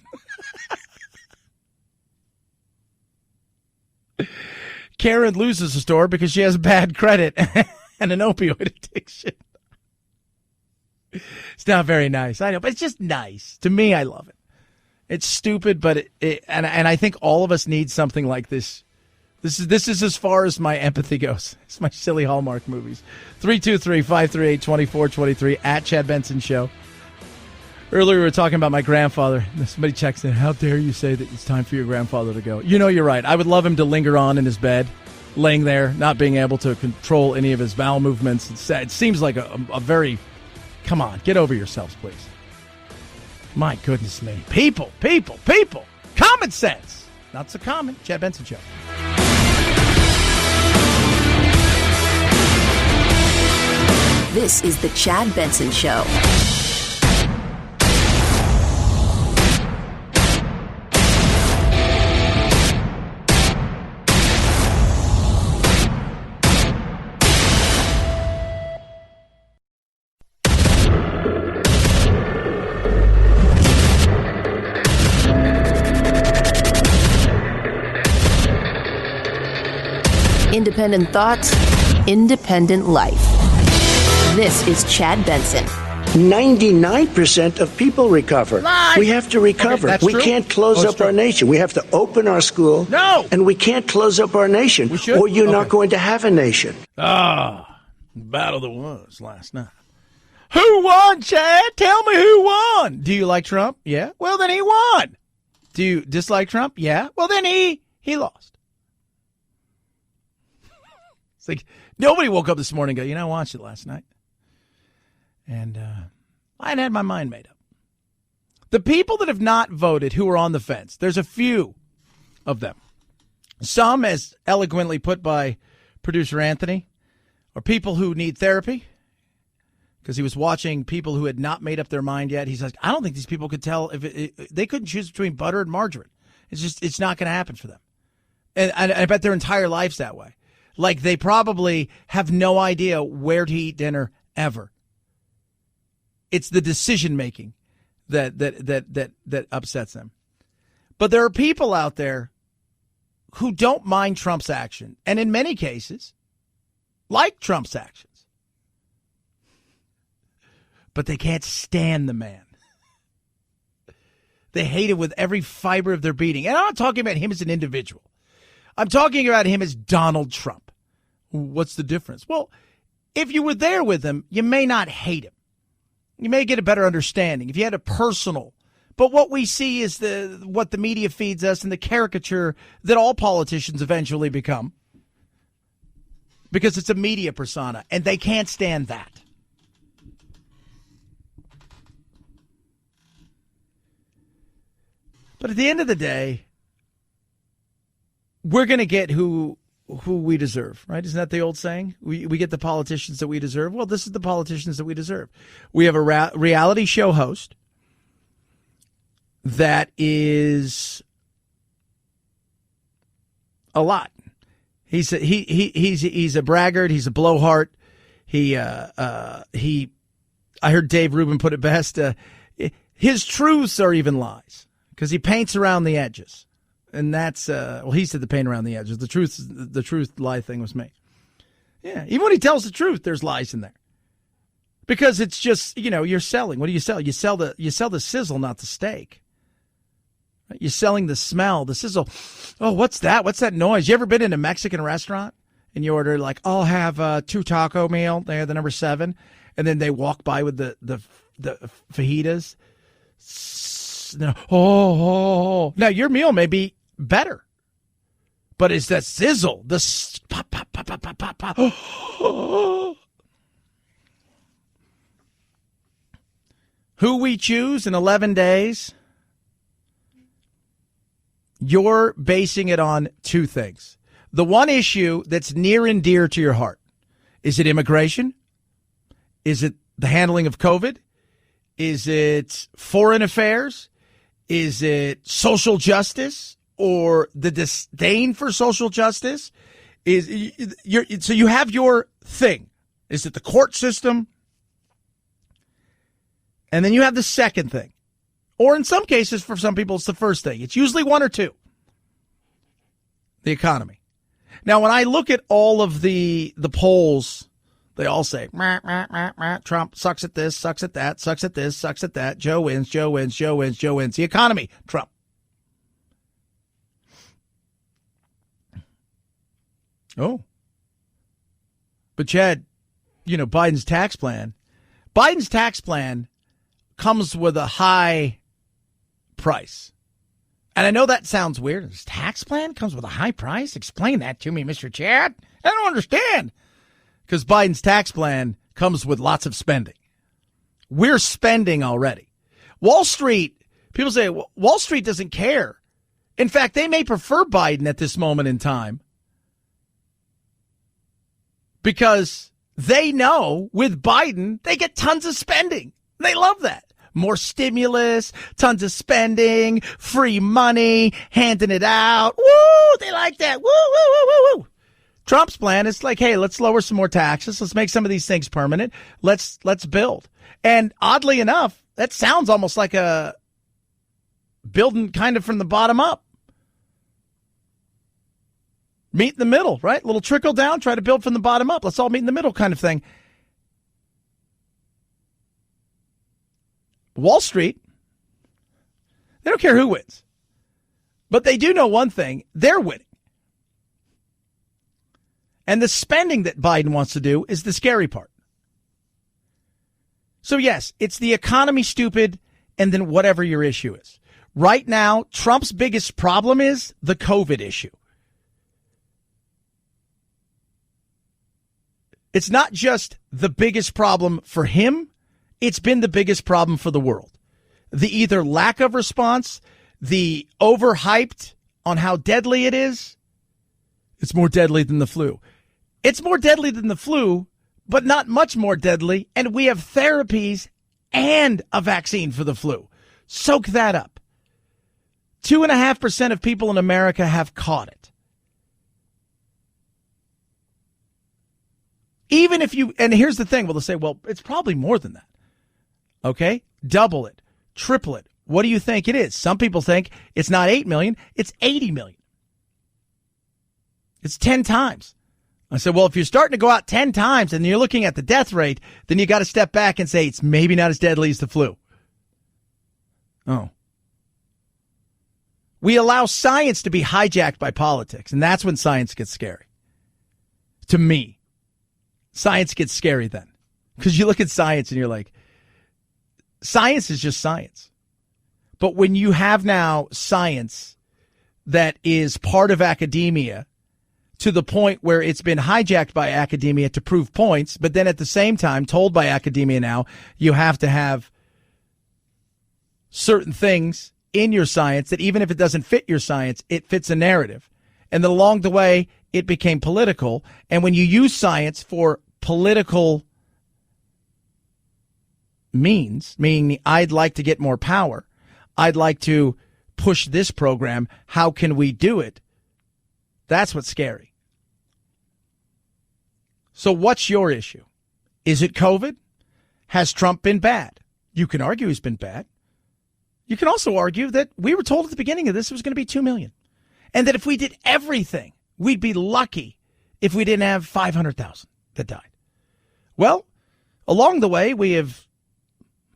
Speaker 3: Karen loses the store because she has bad credit and an opioid addiction. It's not very nice, I know, but it's just nice. To me, I love it. It's stupid, but and I think all of us need something like this. This is as far as my empathy goes. It's my silly Hallmark movies. 323-538-2423 at Chad Benson Show. Earlier we were talking about my grandfather. Somebody checks in. How dare you say that it's time for your grandfather to go? You know you're right. I would love him to linger on in his bed, laying there, not being able to control any of his bowel movements. It's sad. It seems like a very... Come on, get over yourselves, please. My goodness me. People. Common sense. Not so common. Chad Benson Show.
Speaker 1: This is the Chad Benson Show. Independent thoughts, independent life. This is Chad Benson.
Speaker 2: 99% of people recover.
Speaker 3: Lie.
Speaker 2: We have to recover.
Speaker 3: Okay,
Speaker 2: we
Speaker 3: true?
Speaker 2: can't close up our nation. We have to open our school.
Speaker 3: No.
Speaker 2: And we can't close up our nation.
Speaker 3: We should?
Speaker 2: Or you're not
Speaker 3: Okay.
Speaker 2: going to have a nation.
Speaker 3: Battle that was last night. Who won, Chad? Tell me who won. Do you like Trump? Yeah. Well, then he won. Do you dislike Trump? Yeah. Well, then he lost. It's like nobody woke up this morning and go, I watched it last night. And I had my mind made up. The people that have not voted who are on the fence, there's a few of them. Some, as eloquently put by producer Anthony, are people who need therapy because he was watching people who had not made up their mind yet. He's like, I don't think these people could tell if they couldn't choose between butter and margarine. It's not going to happen for them. And I bet their entire life's that way. Like they probably have no idea where to eat dinner ever. It's the decision making that upsets them. But there are people out there who don't mind Trump's action, and in many cases, like Trump's actions. But they can't stand the man. They hate him with every fiber of their being. And I'm not talking about him as an individual. I'm talking about him as Donald Trump. What's the difference? Well, if you were there with him, you may not hate him. You may get a better understanding if you had a personal. But what we see is what the media feeds us and the caricature that all politicians eventually become. Because it's a media persona, and they can't stand that. But at the end of the day, we're going to get who we deserve, right? Isn't that the old saying? We get the politicians that we deserve. Well, this is the politicians that we deserve. We have a reality show host that is a lot. He's a braggart. He's a blowhard. I heard Dave Rubin put it best. His truths are even lies because he paints around the edges. And that's, he said the paint around the edges. The truth lie thing was me. Yeah. Even when he tells the truth, there's lies in there. Because it's just, you're selling. What do you sell? You sell the sizzle, not the steak. You're selling the smell, the sizzle. Oh, what's that? What's that noise? You ever been in a Mexican restaurant and you order like, I'll have 2 taco meal. They're the number 7. And then they walk by with the fajitas. Oh. Now your meal may be better, but it's that sizzle, the pop, pop, pop, pop, pop, pop, pop. Oh. Who we choose in 11 days, you're basing it on 2 things. The one issue that's near and dear to your heart. Is it immigration? Is it the handling of COVID? Is it foreign affairs? Is it social justice or the disdain for social justice? So you have your thing. Is it the court system? And then you have the second thing. Or in some cases, for some people, it's the first thing. It's usually one or two. The economy. Now, when I look at all of the polls, they all say, rah, rah, rah, rah. Trump sucks at this, sucks at that, sucks at this, sucks at that. Joe wins, Joe wins, Joe wins, Joe wins. The economy, Trump. Oh. But Chad, Biden's tax plan comes with a high price. And I know that sounds weird. His tax plan comes with a high price? Explain that to me, Mr. Chad. I don't understand. Because Biden's tax plan comes with lots of spending. We're spending already. Wall Street, people say, Wall Street doesn't care. In fact, they may prefer Biden at this moment in time. Because they know with Biden, they get tons of spending. They love that. More stimulus, tons of spending, free money, handing it out. Woo! They like that. Woo, woo, woo, woo, woo. Trump's plan is like, hey, let's lower some more taxes. Let's make some of these things permanent. Let's build. And oddly enough, that sounds almost like a building kind of from the bottom up. Meet in the middle, right? A little trickle down, try to build from the bottom up. Let's all meet in the middle kind of thing. Wall Street, they don't care who wins. But they do know one thing. They're winning. And the spending that Biden wants to do is the scary part. So, yes, it's the economy, stupid, and then whatever your issue is. Right now, Trump's biggest problem is the COVID issue. It's not just the biggest problem for him. It's been the biggest problem for the world. The either lack of response, the overhyped on how deadly it is. It's more deadly than the flu. It's more deadly than the flu, but not much more deadly. And we have therapies and a vaccine for the flu. Soak that up. 2.5% of people in America have caught it. Even if you, and here's the thing, well, they'll say, well, it's probably more than that. Okay? Double it, triple it. What do you think it is? Some people think it's not 8 million, it's 80 million. It's 10 times. I said, well, if you're starting to go out 10 times and you're looking at the death rate, then you got to step back and say it's maybe not as deadly as the flu. Oh. We allow science to be hijacked by politics, and that's when science gets scary. To me, science gets scary then. Because you look at science and you're like, science is just science. But when you have now science that is part of academia to the point where it's been hijacked by academia to prove points, but then at the same time told by academia now you have to have certain things in your science that even if it doesn't fit your science, it fits a narrative. And then along the way, it became political. And when you use science for political means, meaning I'd like to get more power, I'd like to push this program, how can we do it? That's what's scary. So what's your issue? Is it COVID? Has Trump been bad? You can argue he's been bad. You can also argue that we were told at the beginning of this it was going to be 2 million. And that if we did everything, we'd be lucky if we didn't have 500,000 that died. Well, along the way, we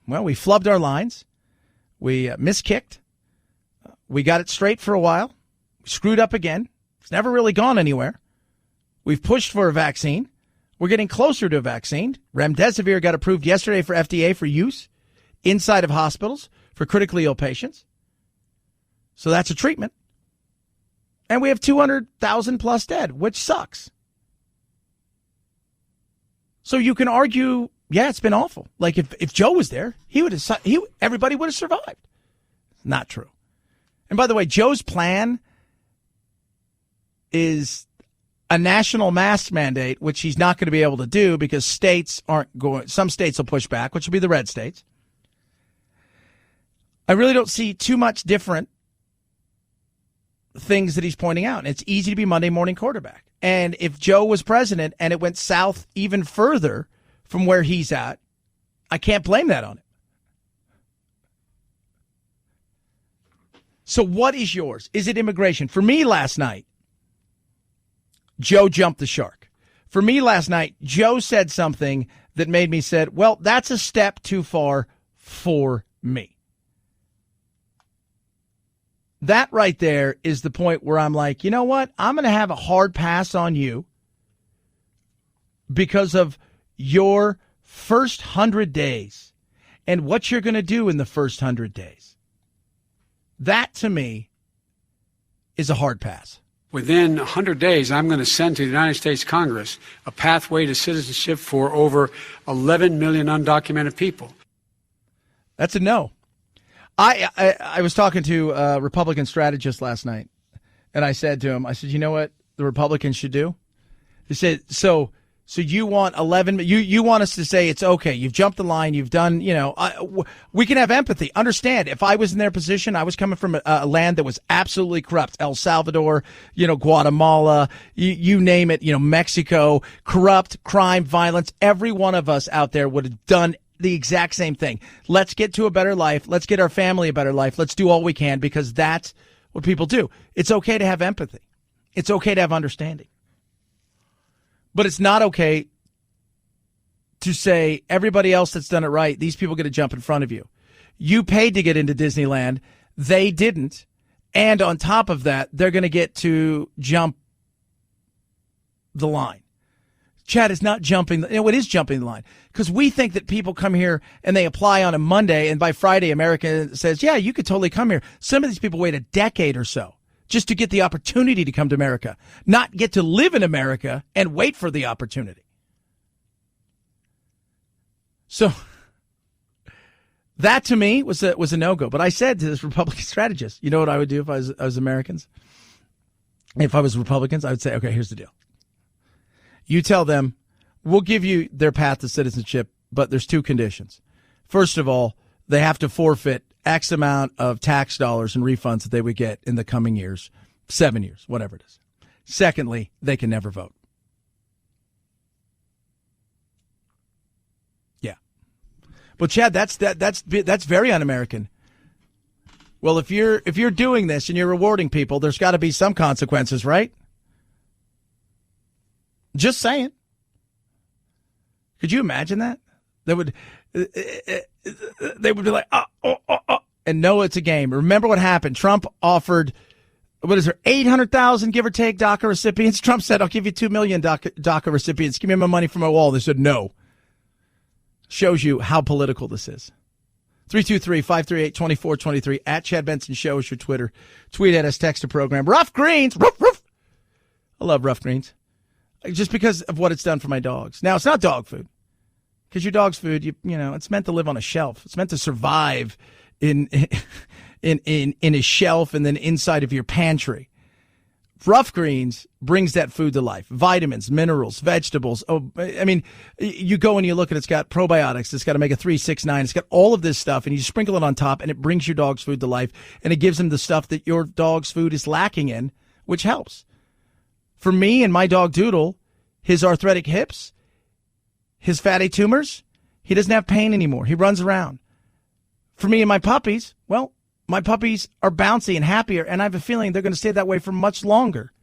Speaker 3: flubbed our lines. We miskicked. We got it straight for a while. We screwed up again. It's never really gone anywhere. We've pushed for a vaccine. We're getting closer to a vaccine. Remdesivir got approved yesterday for FDA for use inside of hospitals for critically ill patients. So that's a treatment. And we have 200,000 plus dead, which sucks. So you can argue, yeah, it's been awful. Like if Joe was there, everybody would have survived. Not true. And by the way, Joe's plan is a national mask mandate, which he's not going to be able to do because states aren't going. Some states will push back, which will be the red states. I really don't see too much different things that he's pointing out. And it's easy to be Monday morning quarterback. And if Joe was president and it went south even further from where he's at, I can't blame that on him. So what is yours? Is it immigration? For me last night, Joe jumped the shark. For me last night, Joe said something that made me say, well, that's a step too far for me. That right there is the point where I'm like, you know what? I'm going to have a hard pass on you because of your first 100 days and what you're going to do in the first 100 days. That, to me, is a hard pass.
Speaker 4: Within 100 days, I'm going to send to the United States Congress a pathway to citizenship for over 11 million undocumented people.
Speaker 3: That's a no. I was talking to a Republican strategist last night, and I said to him, I said, you know what the Republicans should do? He said, so you want 11, you want us to say it's okay, you've jumped the line, you've done, we can have empathy. Understand, if I was in their position, I was coming from a land that was absolutely corrupt. El Salvador, Guatemala, you name it, Mexico, corrupt, crime, violence. Every one of us out there would have done the exact same thing. Let's get to a better life. Let's get our family a better life. Let's do all we can because that's what people do. It's okay to have empathy. It's okay to have understanding. But it's not okay to say everybody else that's done it right, these people get to jump in front of you. You paid to get into Disneyland. They didn't. And on top of that, they're going to get to jump the line. Chad is not jumping. It is jumping the line because we think that people come here and they apply on a Monday and by Friday, America says, yeah, you could totally come here. Some of these people wait a decade or so just to get the opportunity to come to America, not get to live in America and wait for the opportunity. So that to me was a no-go. But I said to this Republican strategist, you know what I would do if I was Americans? If I was Republicans, I would say, okay, here's the deal. You tell them, we'll give you their path to citizenship, but there's two conditions. First of all, they have to forfeit X amount of tax dollars and refunds that they would get in the coming years, 7 years, whatever it is. Secondly, they can never vote. Yeah. But Chad, that's very un-American. Well, if you're doing this and you're rewarding people, there's got to be some consequences, right? Just saying. Could you imagine that? They would be like, and no, it's a game. Remember what happened? Trump offered, 800,000, give or take, DACA recipients? Trump said, I'll give you 2 million DACA recipients. Give me my money from my wall. They said no. Shows you how political this is. 323-538-2423. At Chad Benson Show is your Twitter. Tweet at us, text a program. Rough Greens. Roof, roof. I love Rough Greens. Just because of what it's done for my dogs. Now, it's not dog food. Because your dog's food, it's meant to live on a shelf. It's meant to survive in a shelf and then inside of your pantry. Rough Greens brings that food to life. Vitamins, minerals, vegetables. Oh, I mean, you go and you look at it, it's got probiotics. It's got omega-3, 6, 9. It's got all of this stuff, and you sprinkle it on top, and it brings your dog's food to life, and it gives them the stuff that your dog's food is lacking in, which helps. For me and my dog Doodle, his arthritic hips, his fatty tumors, he doesn't have pain anymore. He runs around. For me and my puppies, well, my puppies are bouncy and happier, and I have a feeling they're going to stay that way for much longer.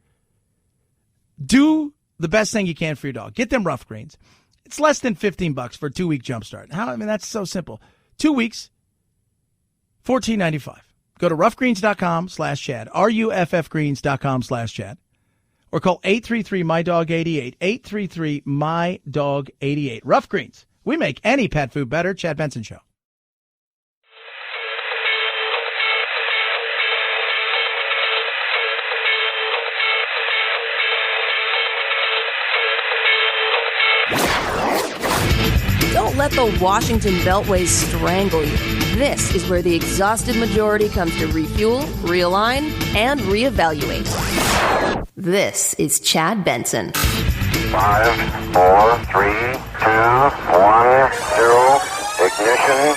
Speaker 3: Do the best thing you can for your dog. Get them Rough Greens. It's less than $15 for a 2-week jumpstart. That's so simple. 2 weeks, $14.95. Go to roughgreens.com/Chad, ruffgreens.com/Chad. Or call 833-MY-DOG-88, 833-MY-DOG-88. Rough Greens. We make any pet food better. Chad Benson Show.
Speaker 1: Don't let the Washington Beltway strangle you. This is where the exhausted majority comes to refuel, realign, and reevaluate. This is Chad Benson.
Speaker 10: 5, 4, 3, 2, 1, 0. Ignition.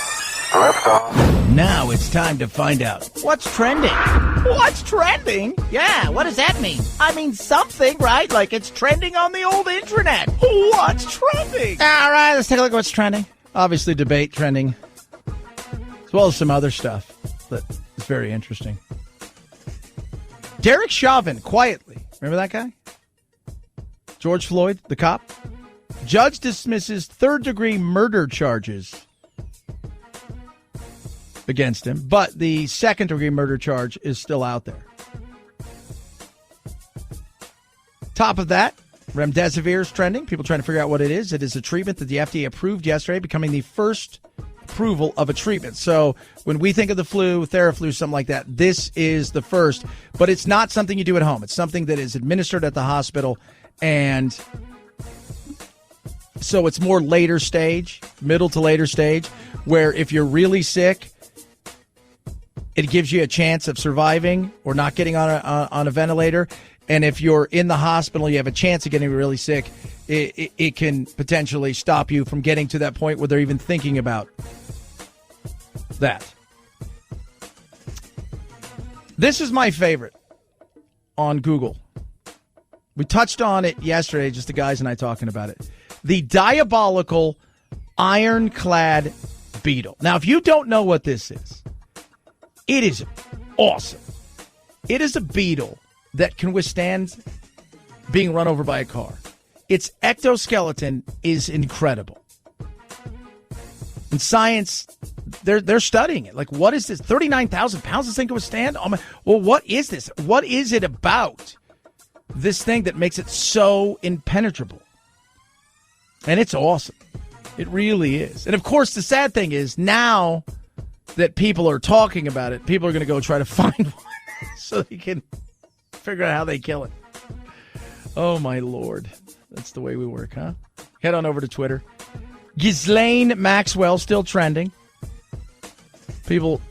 Speaker 10: Liftoff.
Speaker 3: Now it's time to find out what's trending. What's trending? Yeah, what does that mean? I mean something, right? Like it's trending on the old internet. What's trending? All right, let's take a look at what's trending. Obviously, debate trending, as well as some other stuff that is very interesting. Derek Chauvin, quietly. Remember that guy? George Floyd, the cop? Judge dismisses third-degree murder charges against him, but the second-degree murder charge is still out there. Top of that, remdesivir is trending. People trying to figure out what it is. It is a treatment that the FDA approved yesterday, becoming the first approval of a treatment. So when we think of the flu, Theraflu, something like that, this is the first. But it's not something you do at home. It's something that is administered at the hospital, and so it's more later stage, middle to later stage, where if you're really sick, it gives you a chance of surviving or not getting on a ventilator. And if you're in the hospital, you have a chance of getting really sick, it can potentially stop you from getting to that point where they're even thinking about that. This is my favorite on Google. We touched on it yesterday, just the guys and I talking about it. The diabolical ironclad beetle. Now, if you don't know what this is, it is awesome. It is a beetle that can withstand being run over by a car. Its exoskeleton is incredible. In science, they're studying it. Like, what is this? 39,000 pounds this thing can withstand? Oh my, well, what is this? What is it about this thing that makes it so impenetrable? And it's awesome. It really is. And, of course, the sad thing is now that people are talking about it, people are going to go try to find one so they can figure out how they kill it. Oh, my Lord. That's the way we work, huh? Head on over to Twitter. Ghislaine Maxwell still trending. People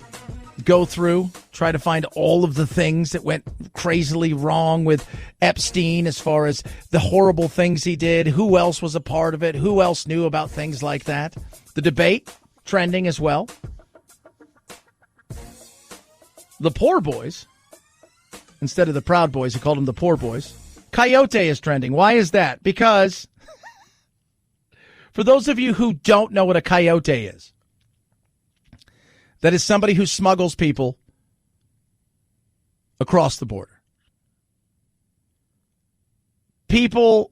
Speaker 3: go through, try to find all of the things that went crazily wrong with Epstein as far as the horrible things he did. Who else was a part of it? Who else knew about things like that? The debate trending as well. The poor boys, instead of the Proud Boys, he called them the poor boys. Coyote is trending. Why is that? Because for those of you who don't know what a coyote is, that is somebody who smuggles people across the border. People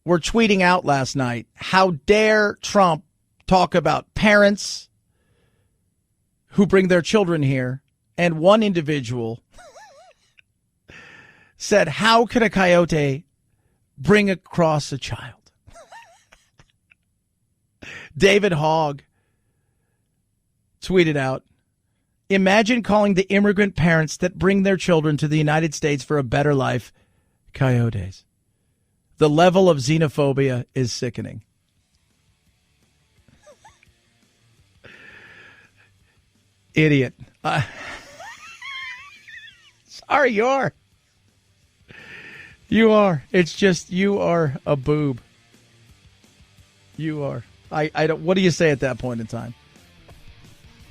Speaker 3: were tweeting out last night, how dare Trump talk about parents who bring their children here. And one individual said, how could a coyote bring across a child? David Hogg tweeted out, imagine calling the immigrant parents that bring their children to the United States for a better life coyotes. The level of xenophobia is sickening. Idiot. Sorry, you are. You are. It's just, you are a boob. You are. I don't. What do you say at that point in time?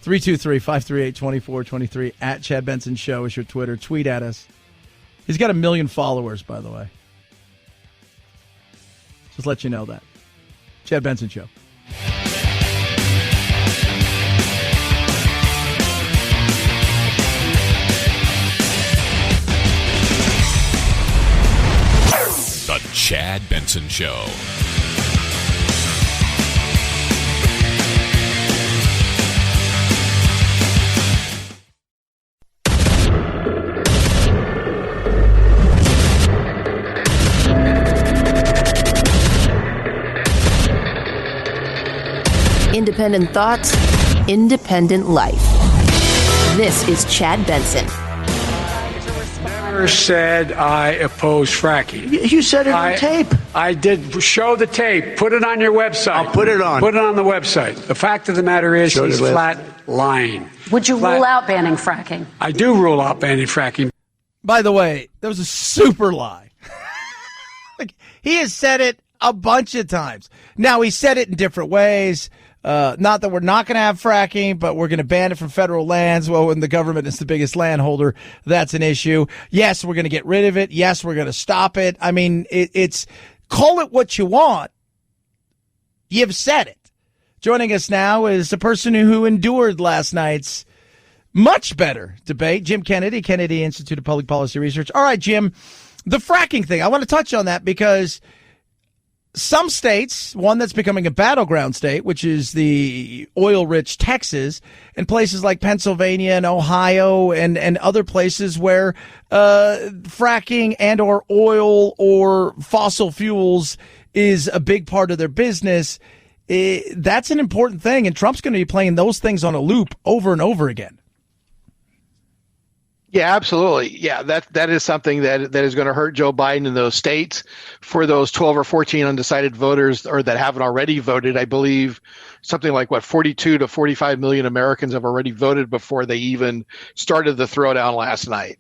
Speaker 3: 323-538-2423 at Chad Benson Show is your Twitter. Tweet at us. He's got 1 million followers, by the way. Just let you know that. Chad Benson Show.
Speaker 7: The Chad Benson Show.
Speaker 1: Independent thoughts, independent life. This is Chad Benson.
Speaker 4: Never said I oppose fracking.
Speaker 2: You said it on tape.
Speaker 4: I did. Show the tape. Put it on your website.
Speaker 2: I'll put it on.
Speaker 4: Put it on the website. The fact of the matter is he's flat lying.
Speaker 5: Would you rule out banning fracking?
Speaker 4: I do rule out banning fracking.
Speaker 3: By the way, that was a super lie. Like, he has said it a bunch of times. Now, he said it in different ways. Not that we're not going to have fracking, but we're going to ban it from federal lands. Well, when the government is the biggest landholder, that's an issue. Yes, we're going to get rid of it. Yes, we're going to stop it. I mean, it's call it what you want. You've said it. Joining us now is the person who endured last night's much better debate, Jim Kennedy, Kennedy Institute of Public Policy Research. All right, Jim, the fracking thing, I want to touch on that because some states, one that's becoming a battleground state, which is the oil-rich Texas, and places like Pennsylvania and Ohio and other places where fracking and or oil or fossil fuels is a big part of their business. That's an important thing, and Trump's going to be playing those things on a loop over and over again.
Speaker 11: Yeah, absolutely. Yeah, that is something that is going to hurt Joe Biden in those states. For those 12 or 14 undecided voters, or that haven't already voted, I believe something like 42 to 45 million Americans have already voted before they even started the throwdown last night.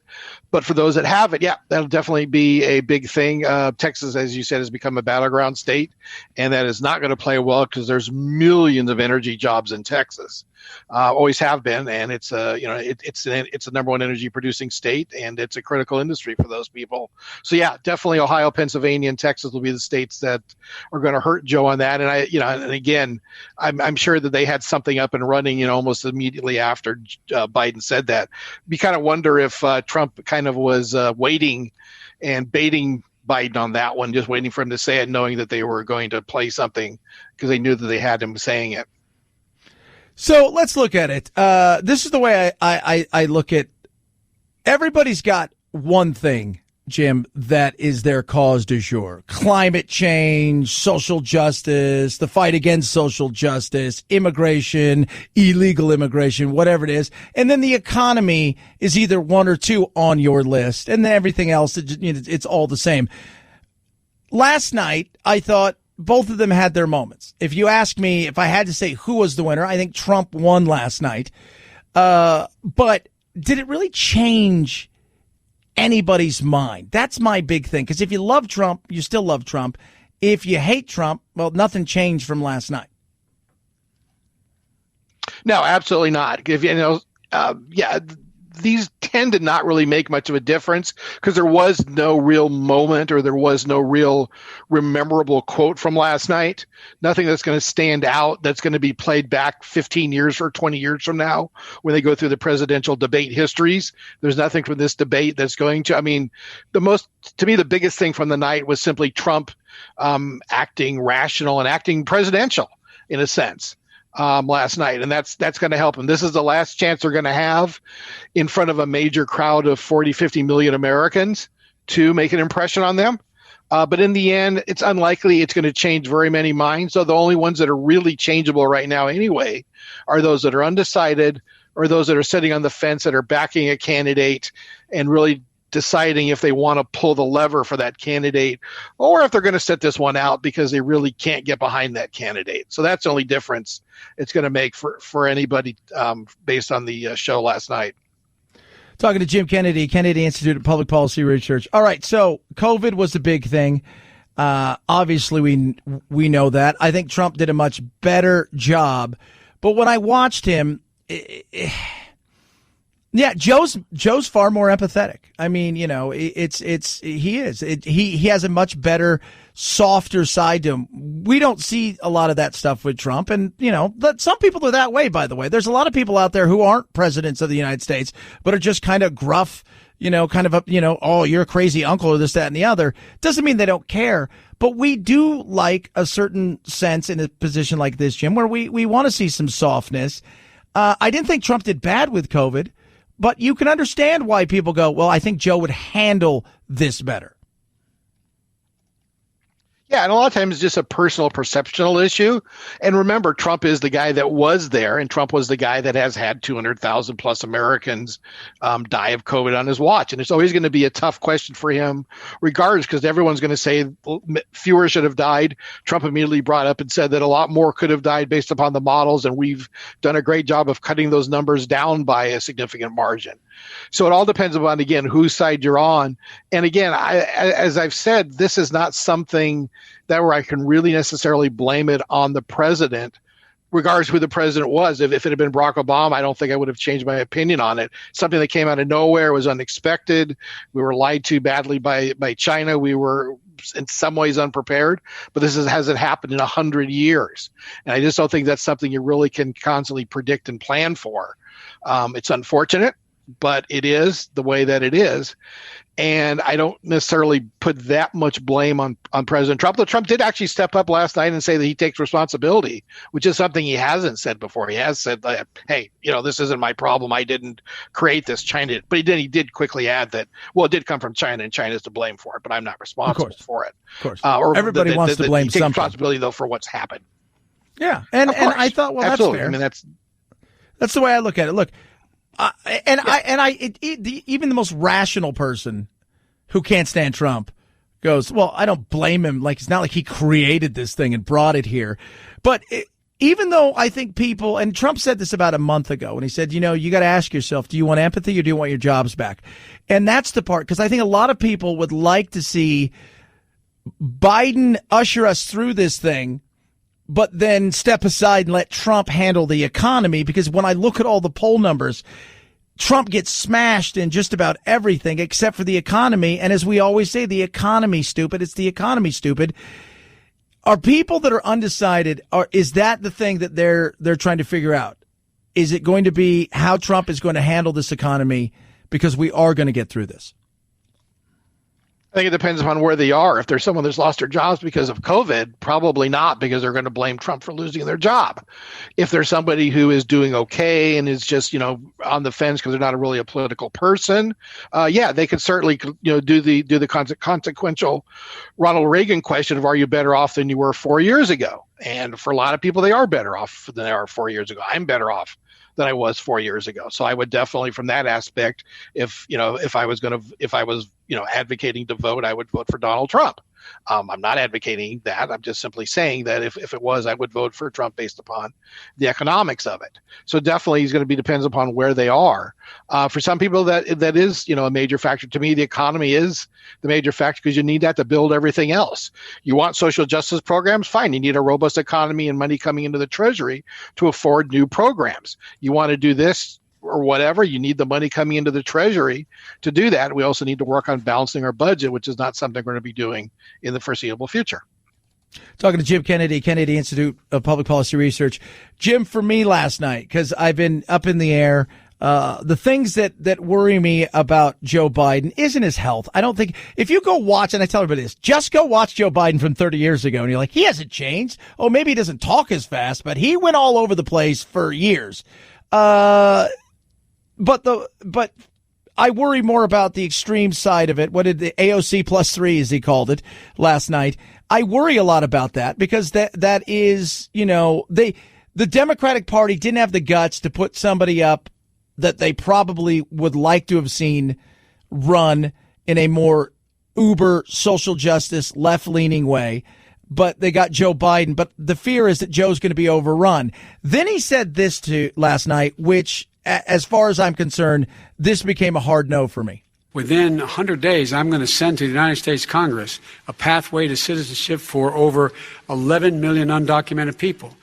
Speaker 11: But for those that haven't, yeah, that'll definitely be a big thing. Texas, as you said, has become a battleground state, and that is not going to play well because there's millions of energy jobs in Texas. Always have been, and it's the number one energy producing state, and it's a critical industry for those people. So yeah, definitely Ohio, Pennsylvania, and Texas will be the states that are going to hurt Joe on that. And again, I'm sure that they had something up and running, almost immediately after Biden said that. We kind of wonder if Trump kind of was waiting and baiting Biden on that one, just waiting for him to say it, knowing that they were going to play something because they knew that they had him saying it.
Speaker 3: So let's look at it. This is the way I look at. Everybody's got one thing, Jim, that is their cause du jour: climate change, social justice, the fight against social justice, immigration, illegal immigration, whatever it is. And then the economy is either one or two on your list, and then everything else, it's all the same. Last night, I thought both of them had their moments. If you ask me if I had to say who was the winner, I think Trump won last night. But did it really change anybody's mind? That's my big thing. Because if you love Trump, you still love Trump. If you hate Trump, well, nothing changed from last night.
Speaker 11: No, absolutely not. These tend to not really make much of a difference because there was no real moment or there was no real memorable quote from last night. Nothing that's going to stand out that's going to be played back 15 years or 20 years from now when they go through the presidential debate histories. There's nothing from this debate that's going to, the biggest thing from the night was simply Trump acting rational and acting presidential in a sense. Last night, and that's going to help them. This is the last chance they're going to have in front of a major crowd of 40, 50 million Americans to make an impression on them. But in the end, it's unlikely it's going to change very many minds. So the only ones that are really changeable right now anyway are those that are undecided or those that are sitting on the fence that are backing a candidate and really deciding if they want to pull the lever for that candidate or if they're going to sit this one out because they really can't get behind that candidate. So that's the only difference it's going to make for anybody based on the show last night.
Speaker 3: Talking to Jim Kennedy, Kennedy Institute of Public Policy Research. All right, so COVID was the big thing. Obviously, we know that. I think Trump did a much better job. But when I watched him, yeah, Joe's far more empathetic. I mean, he has a much better, softer side to him. We don't see a lot of that stuff with Trump. And, some people are that way, by the way. There's a lot of people out there who aren't presidents of the United States, but are just kind of gruff, oh, you're a crazy uncle or this, that, and the other. Doesn't mean they don't care. But we do like a certain sense in a position like this, Jim, where we want to see some softness. I didn't think Trump did bad with COVID. But you can understand why people go, well, I think Joe would handle this better.
Speaker 11: Yeah, and a lot of times it's just a personal perceptional issue. And remember, Trump is the guy that was there, and Trump was the guy that has had 200,000 plus Americans die of COVID on his watch. And it's always going to be a tough question for him, regardless, because everyone's going to say fewer should have died. Trump immediately brought up and said that a lot more could have died based upon the models, and we've done a great job of cutting those numbers down by a significant margin. So it all depends upon, again, whose side you're on. And again, as I've said, this is not something that where I can really necessarily blame it on the president regardless of who the president was. If it had been Barack Obama, I don't think I would have changed my opinion on it. Something that came out of nowhere, was unexpected. We were lied to badly by China. We were in some ways unprepared, but this hasn't happened in 100 years. And I just don't think that's something you really can constantly predict and plan for. It's unfortunate, but it is the way that it is. And I don't necessarily put that much blame on President Trump. Though Trump did actually step up last night and say that he takes responsibility, which is something he hasn't said before. He has said, hey, this isn't my problem. I didn't create this. China did. But he did quickly add that, well, it did come from China and China's to blame for it, but I'm not responsible for it.
Speaker 3: Of course. Everybody wants to blame something.
Speaker 11: Responsibility, though, for what's happened.
Speaker 3: Yeah. And I thought, well,
Speaker 11: absolutely.
Speaker 3: That's fair.
Speaker 11: I mean,
Speaker 3: that's the way I look at it. Look, even the most rational person who can't stand Trump goes, well, I don't blame him. Like, it's not like he created this thing and brought it here. But even though I think people, and Trump said this about a month ago, and he said, you got to ask yourself, do you want empathy or do you want your jobs back? And that's the part, because I think a lot of people would like to see Biden usher us through this thing, but then step aside and let Trump handle the economy. Because when I look at all the poll numbers, Trump gets smashed in just about everything except for the economy. And as we always say, the economy's stupid. It's the economy, stupid. Are people that are undecided, is that the thing that they're trying to figure out? Is it going to be how Trump is going to handle this economy? Because we are going to get through this.
Speaker 11: I think it depends upon where they are. If there's someone that's lost their jobs because of COVID, probably not, because they're going to blame Trump for losing their job. If there's somebody who is doing okay and is just, on the fence because they're not really a political person, they could certainly, do the consequential Ronald Reagan question of, are you better off than you were 4 years ago? And for a lot of people, they are better off than they are 4 years ago. I'm better off than I was 4 years ago. So I would definitely, from that aspect, if I was advocating to vote, I would vote for Donald Trump. I'm not advocating that. I'm just simply saying that if it was, I would vote for Trump based upon the economics of it. So definitely he's going to be depends upon where they are. For some people that is, a major factor. To me, the economy is the major factor because you need that to build everything else. You want social justice programs? Fine. You need a robust economy and money coming into the Treasury to afford new programs. You want to do this or whatever, you need the money coming into the Treasury to do that. We also need to work on balancing our budget, which is not something we're going to be doing in the foreseeable future.
Speaker 3: Talking to Jim Kennedy, Kennedy Institute of Public Policy Research. Jim, for me last night, because I've been up in the air, the things that worry me about Joe Biden isn't his health. I don't think, if you go watch, and I tell everybody this, just go watch Joe Biden from 30 years ago, and you're like, he hasn't changed. Oh, maybe he doesn't talk as fast, but he went all over the place for years. But I worry more about the extreme side of it. What did the AOC +3, as he called it last night? I worry a lot about that because that is, the Democratic Party didn't have the guts to put somebody up that they probably would like to have seen run in a more uber social justice left-leaning way. But they got Joe Biden. But the fear is that Joe's going to be overrun. Then he said this last night, which, as far as I'm concerned, this became a hard no for me.
Speaker 4: Within 100 days, I'm going to send to the United States Congress a pathway to citizenship for over 11 million undocumented people.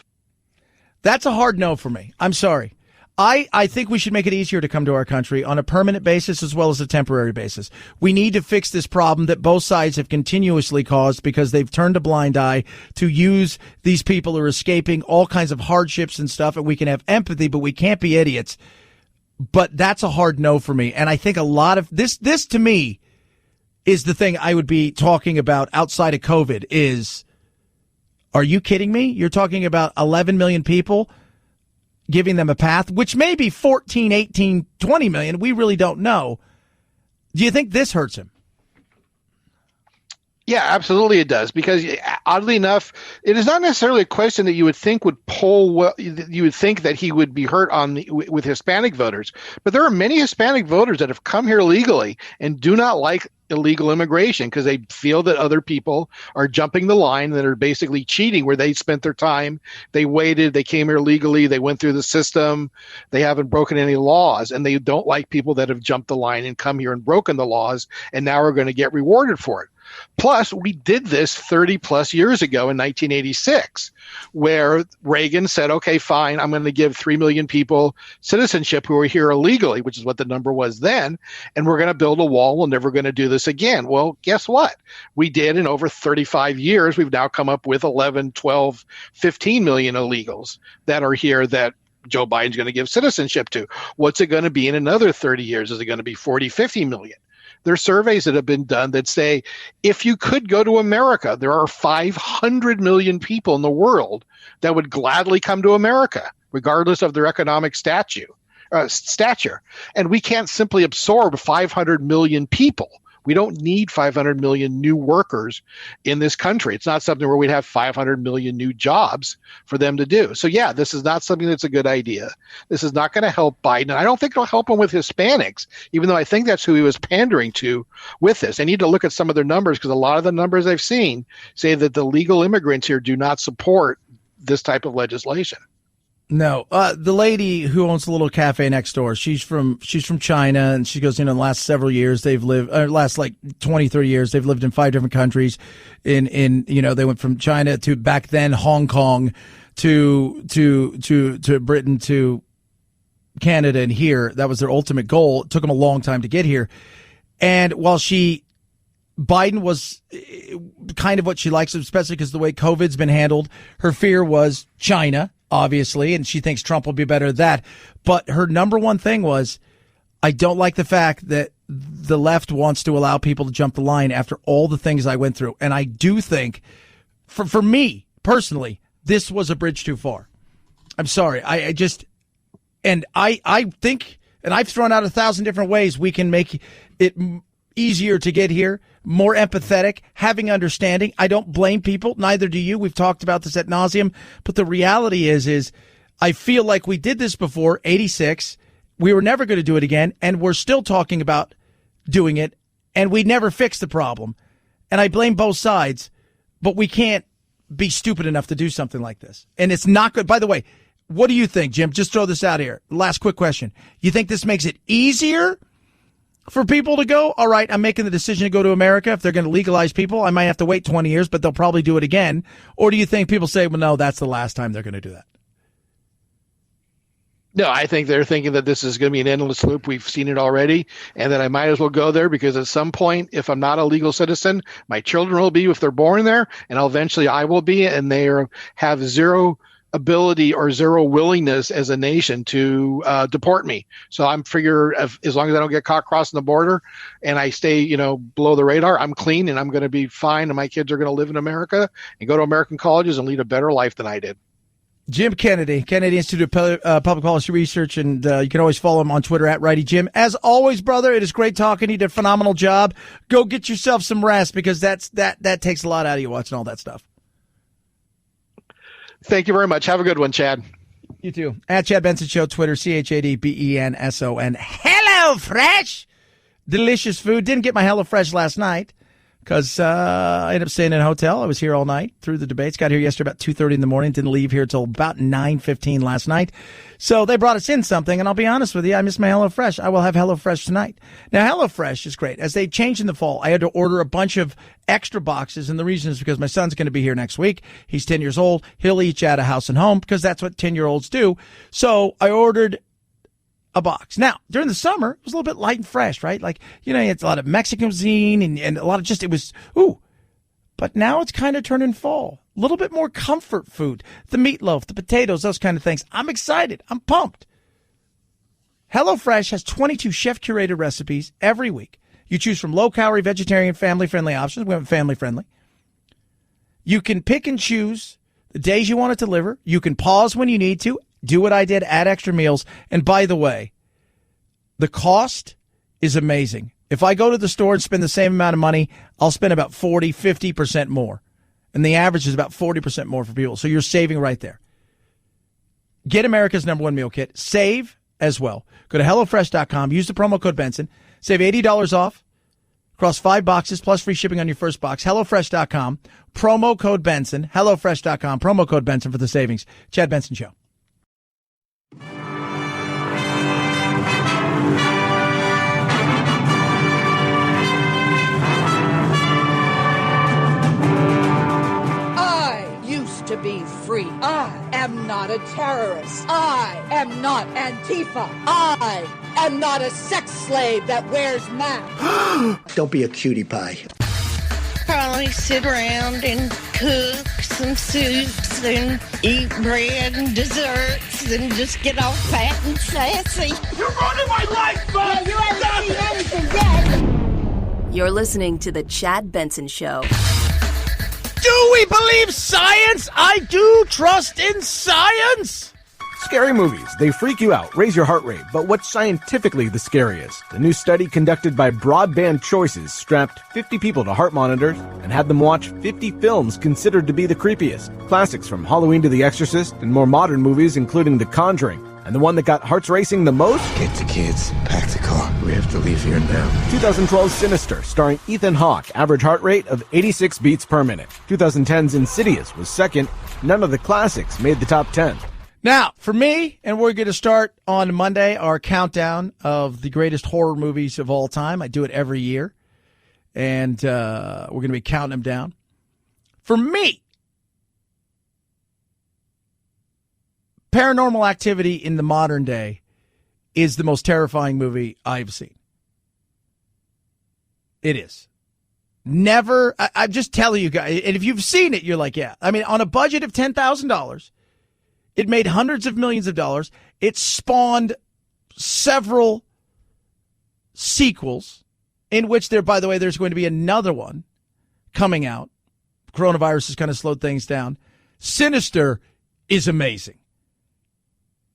Speaker 3: That's a hard no for me. I'm sorry. I think we should make it easier to come to our country on a permanent basis as well as a temporary basis. We need to fix this problem that both sides have continuously caused because they've turned a blind eye to use these people who are escaping all kinds of hardships and stuff. And we can have empathy, but we can't be idiots. But that's a hard no for me. And I think a lot of this to me is the thing I would be talking about outside of COVID is, are you kidding me? You're talking about 11 million people, giving them a path, which may be 14, 18, 20 million. We really don't know. Do you think this hurts him?
Speaker 11: Yeah, absolutely it does. Because oddly enough, it is not necessarily a question that you would think would poll well. You would think that he would be hurt with Hispanic voters. But there are many Hispanic voters that have come here legally and do not like illegal immigration because they feel that other people are jumping the line, that are basically cheating, where they spent their time, they waited, they came here legally, they went through the system, they haven't broken any laws, and they don't like people that have jumped the line and come here and broken the laws and now are going to get rewarded for it. Plus, we did this 30 plus years ago in 1986, where Reagan said, okay, fine, I'm going to give 3 million people citizenship who are here illegally, which is what the number was then, and we're going to build a wall. We're never going to do this again. Well, guess what? We did. In over 35 years, we've now come up with 11, 12, 15 million illegals that are here that Joe Biden's going to give citizenship to. What's it going to be in another 30 years? Is it going to be 40, 50 million? There are surveys that have been done that say, if you could go to America, there are 500 million people in the world that would gladly come to America, regardless of their economic stature. And we can't simply absorb 500 million people. We don't need 500 million new workers in this country. It's not something where we'd have 500 million new jobs for them to do. So, yeah, this is not something that's a good idea. This is not going to help Biden. And I don't think it'll help him with Hispanics, even though I think that's who he was pandering to with this. I need to look at some of their numbers because a lot of the numbers I've seen say that the legal immigrants here do not support this type of legislation.
Speaker 3: No, the lady who owns the little cafe next door, she's from China, and she goes, the last several years they've lived, last like 20, 30 years, they've lived in 5 different countries in they went from China to back then Hong Kong to Britain to Canada and here. That was their ultimate goal. It took them a long time to get here. And while Biden was kind of what she likes, especially because the way COVID's been handled, her fear was China, obviously, and she thinks Trump will be better at that. But her number one thing was, I don't like the fact that the left wants to allow people to jump the line after all the things I went through. And I do think, for me personally, this was a bridge too far. I'm sorry. I think, and I've thrown out 1,000 different ways we can make it easier to get here, more empathetic, having understanding. I don't blame people. Neither do you. We've talked about this ad nauseum. But the reality is I feel like we did this before, 86. We were never going to do it again. And we're still talking about doing it. And we never fixed the problem. And I blame both sides. But we can't be stupid enough to do something like this. And it's not good. By the way, what do you think, Jim? Just throw this out here. Last quick question. You think this makes it easier for people to go, all right, I'm making the decision to go to America. If they're going to legalize people, I might have to wait 20 years, but they'll probably do it again. Or do you think people say, well, no, that's the last time they're going to do that?
Speaker 11: No, I think they're thinking that this is going to be an endless loop. We've seen it already, and that I might as well go there because at some point, if I'm not a legal citizen, my children will be if they're born there, and eventually I will be, and they have zero ability or zero willingness as a nation to deport me. So I'm figure as long as I don't get caught crossing the border and I stay, below the radar, I'm clean and I'm going to be fine. And my kids are going to live in America and go to American colleges and lead a better life than I did.
Speaker 3: Jim Kennedy, Kennedy Institute of Public Policy Research, and you can always follow him on Twitter at Righty Jim. As always, brother, it is great talking. You did a phenomenal job. Go get yourself some rest because that takes a lot out of you watching all that stuff.
Speaker 11: Thank you very much. Have a good one, Chad.
Speaker 3: You too. At Chad Benson Show, Twitter, ChadBenson. Hello Fresh. Delicious food. Didn't get my Hello Fresh last night because I ended up staying in a hotel. I was here all night through the debates. Got here yesterday about 2:30 in the morning. Didn't leave here till about 9:15 last night. So they brought us in something, and I'll be honest with you, I missed my Hello Fresh. I will have Hello Fresh tonight. Now, Hello Fresh is great. As they changed in the fall, I had to order a bunch of extra boxes, and the reason is because my son's going to be here next week. He's 10 years old. He'll eat you out of house and home because that's what 10-year-olds do. So I ordered a box. Now, during the summer, it was a little bit light and fresh, right? Like, it's a lot of Mexican cuisine and a lot of but now it's kind of turning fall. A little bit more comfort food. The meatloaf, the potatoes, those kind of things. I'm excited. I'm pumped. HelloFresh has 22 chef-curated recipes every week. You choose from low-calorie, vegetarian, family-friendly options. We went family-friendly. You can pick and choose the days you want to deliver. You can pause when you need to. Do what I did, add extra meals. And by the way, the cost is amazing. If I go to the store and spend the same amount of money, I'll spend about 40, 50% more. And the average is about 40% more for people. So you're saving right there. Get America's #1 meal kit. Save as well. Go to HelloFresh.com. Use the promo code Benson. Save $80 off across 5 boxes plus free shipping on your first box. HelloFresh.com. Promo code Benson. HelloFresh.com. Promo code Benson for the savings. Chad Benson Show.
Speaker 12: be free. I am not a terrorist. I am not Antifa. I am not a sex slave that wears masks.
Speaker 2: Don't be a cutie pie.
Speaker 13: Probably sit around and cook some soups and eat bread and desserts and just get all fat and sassy.
Speaker 14: You're ruining my life, man!
Speaker 13: Yeah, you haven't seen anything yet.
Speaker 1: You're listening to The Chad Benson Show.
Speaker 3: Do we believe science? I do trust in science.
Speaker 9: Scary movies, they freak you out, raise your heart rate, but what's scientifically the scariest? A new study conducted by Broadband Choices strapped 50 people to heart monitors and had them watch 50 films considered to be the creepiest. Classics from Halloween to The Exorcist and more modern movies including The Conjuring. And the one that got hearts racing the most?
Speaker 15: Get the kids, pack the car. We have to leave here now.
Speaker 9: 2012's Sinister, starring Ethan Hawke, average heart rate of 86 beats per minute. 2010's Insidious was second. None of the classics made the top 10.
Speaker 3: Now, for me, and we're going to start on Monday, our countdown of the greatest horror movies of all time. I do it every year, and we're going to be counting them down. For me, Paranormal Activity in the modern day is the most terrifying movie I've seen. It is. Never, I'm just telling you guys, and if you've seen it, you're like, yeah. I mean, on a budget of $10,000, it made hundreds of millions of dollars. It spawned several sequels, in which there, by the way, there's going to be another one coming out. Coronavirus has kind of slowed things down. Sinister is amazing.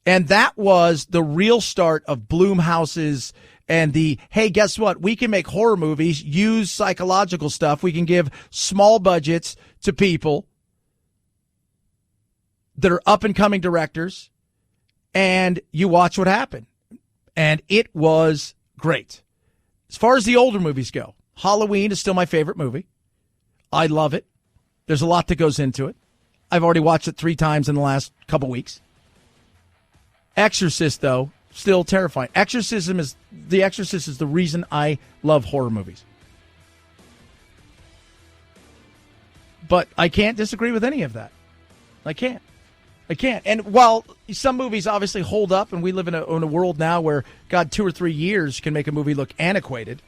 Speaker 3: And that was the real start of Blumhouse's and the, hey, guess what? We can make horror movies, use psychological stuff. We can give small budgets to people that are up-and-coming directors, and you watch what happened. And it was great. As far as the older movies go, Halloween is still my favorite movie. I love it. There's a lot that goes into it. I've already watched it 3 times in the last couple weeks. Exorcist, though, still terrifying. The Exorcist is the reason I love horror movies. But I can't disagree with any of that. I can't. And while some movies obviously hold up, and we live in a world now where, God, 2 or 3 years can make a movie look antiquated,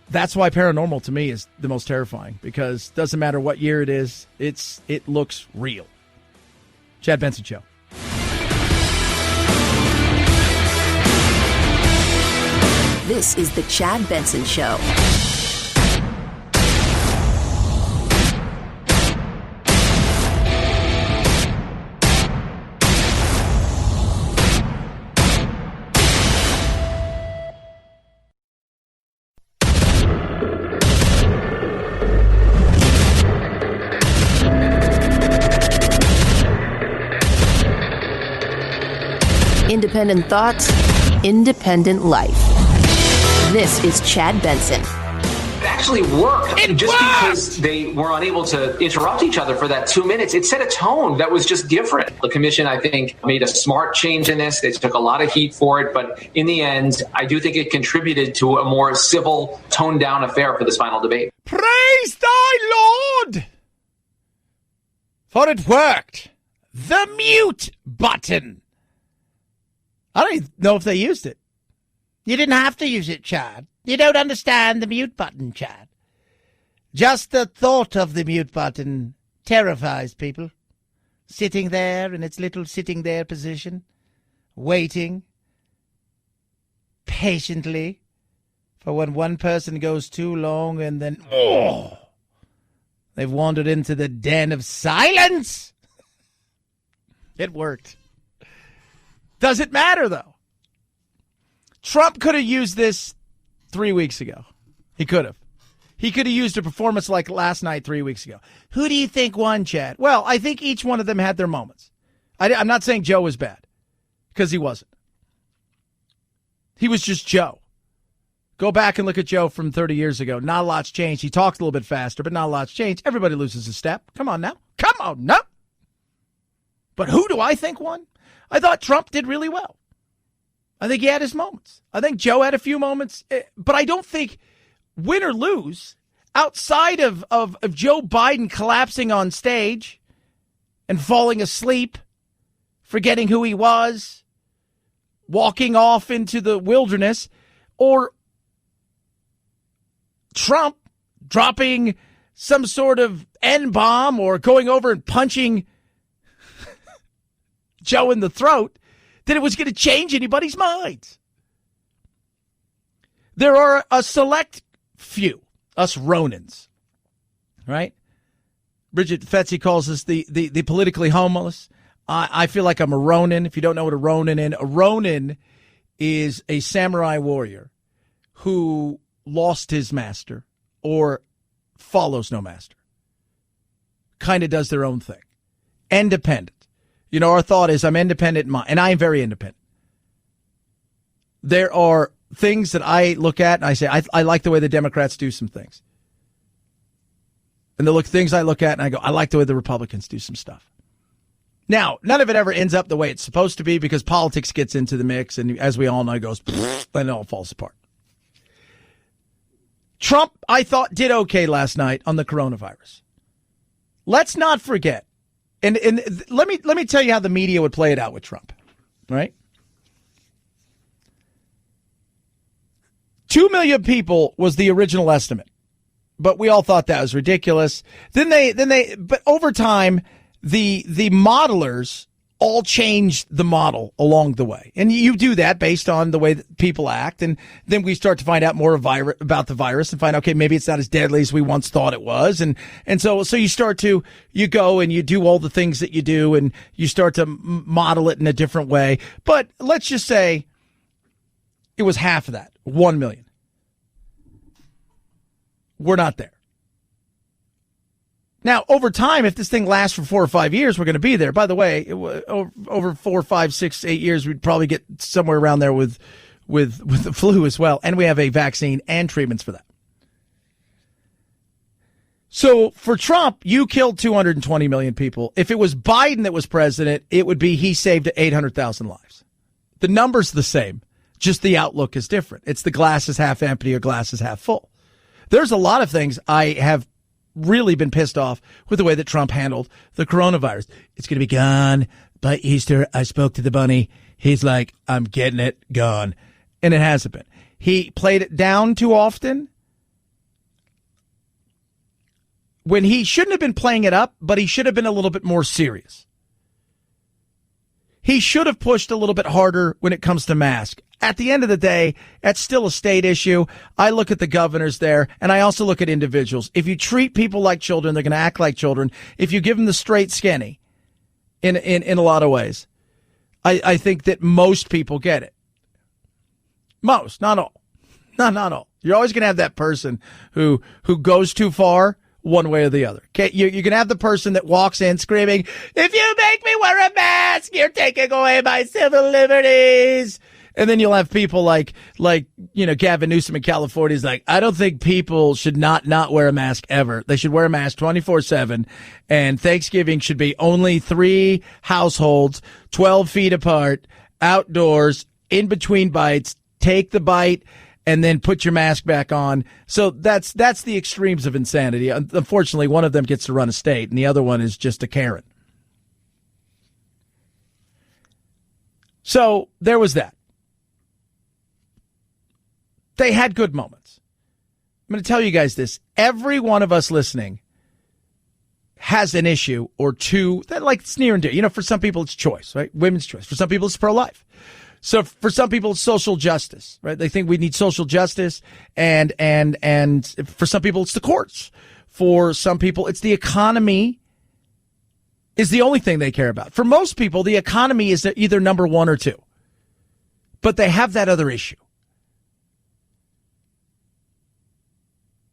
Speaker 3: that's why Paranormal to me is the most terrifying, because it doesn't matter what year it is, it looks real. Chad Benson Show.
Speaker 1: This is the Chad Benson Show. Independent thoughts, independent life. This is Chad Benson.
Speaker 16: It actually worked. Because they were unable to interrupt each other for that 2 minutes, it set a tone that was just different. The commission, I think, made a smart change in this. They took a lot of heat for it, but in the end, I do think it contributed to a more civil, toned-down affair for this final debate.
Speaker 3: Praise thy Lord! For it worked. The mute button. I don't even know if they used it. You didn't have to use it, Chad. You don't understand the mute button, Chad. Just the thought of the mute button terrifies people. Sitting there in its little sitting there position, waiting patiently for when one person goes too long and then, they've wandered into the den of silence. It worked. Does it matter, though? Trump could have used this 3 weeks ago. He could have. He could have used a performance like last night 3 weeks ago. Who do you think won, Chad? Well, I think each one of them had their moments. I'm not saying Joe was bad, because he wasn't. He was just Joe. Go back and look at Joe from 30 years ago. Not a lot's changed. He talked a little bit faster, but not a lot's changed. Everybody loses a step. Come on now. Come on now. But who do I think won? I thought Trump did really well. I think he had his moments. I think Joe had a few moments. But I don't think, win or lose, outside of Joe Biden collapsing on stage and falling asleep, forgetting who he was, walking off into the wilderness, or Trump dropping some sort of N-bomb or going over and punching Joe in the throat, that it was going to change anybody's minds. There are a select few, us Ronins, right? Bridget Fetzi calls us the politically homeless. I feel like I'm a Ronin. If you don't know what a Ronin is, a Ronin is a samurai warrior who lost his master or follows no master. Kind of does their own thing. Independent. You know, our thought is I'm independent in mind, and I am very independent. There are things that I look at and I say, I like the way the Democrats do some things. And things I look at and I go, I like the way the Republicans do some stuff. Now, none of it ever ends up the way it's supposed to be because politics gets into the mix, and as we all know, it goes, then it all falls apart. Trump, I thought, did okay last night on the coronavirus. Let's not forget, and let me tell you how the media would play it out with Trump, right? 2 million people was the original estimate, but we all thought that was ridiculous. But over time, the modelers all changed the model along the way. And you do that based on the way that people act. And then we start to find out more about the virus and find, okay, maybe it's not as deadly as we once thought it was. And so you go and you do all the things that you do and you start to model it in a different way. But let's just say it was half of that, 1 million. We're not there. Now, over time, if this thing lasts for 4 or 5 years, we're going to be there. By the way, over 4, 5, 6, 8 years, we'd probably get somewhere around there with the flu as well. And we have a vaccine and treatments for that. So for Trump, you killed 220 million people. If it was Biden that was president, it would be he saved 800,000 lives. The number's the same, just the outlook is different. It's the glass is half empty or glass is half full. There's a lot of things I have really been pissed off with the way that Trump handled the coronavirus. It's going to be gone by Easter. I spoke to the bunny. He's like, I'm getting it gone. And it hasn't been. He played it down too often when he shouldn't have been playing it up, but he should have been a little bit more serious. He should have pushed a little bit harder when it comes to masks. At the end of the day, that's still a state issue. I look at the governors there, and I also look at individuals. If you treat people like children, they're going to act like children. If you give them the straight skinny, in a lot of ways, I think that most people get it. Most, not all. Not all. You're always going to have that person who goes too far one way or the other. Okay, you can have the person that walks in screaming, "If you make me wear a mask, you're taking away my civil liberties." And then you'll have people like Gavin Newsom in California is like, I don't think people should not wear a mask ever. They should wear a mask 24/7. And Thanksgiving should be only 3 households, 12 feet apart, outdoors, in between bites. Take the bite and then put your mask back on. So that's the extremes of insanity. Unfortunately, one of them gets to run a state and the other one is just a Karen. So there was that. They had good moments. I'm going to tell you guys this. Every one of us listening has an issue or two that it's near and dear. You know, for some people it's choice, right? Women's choice. For some people it's pro-life. So for some people it's social justice, right? They think we need social justice and for some people it's the courts. For some people it's the economy is the only thing they care about. For most people, the economy is either number 1 or 2. But they have that other issue.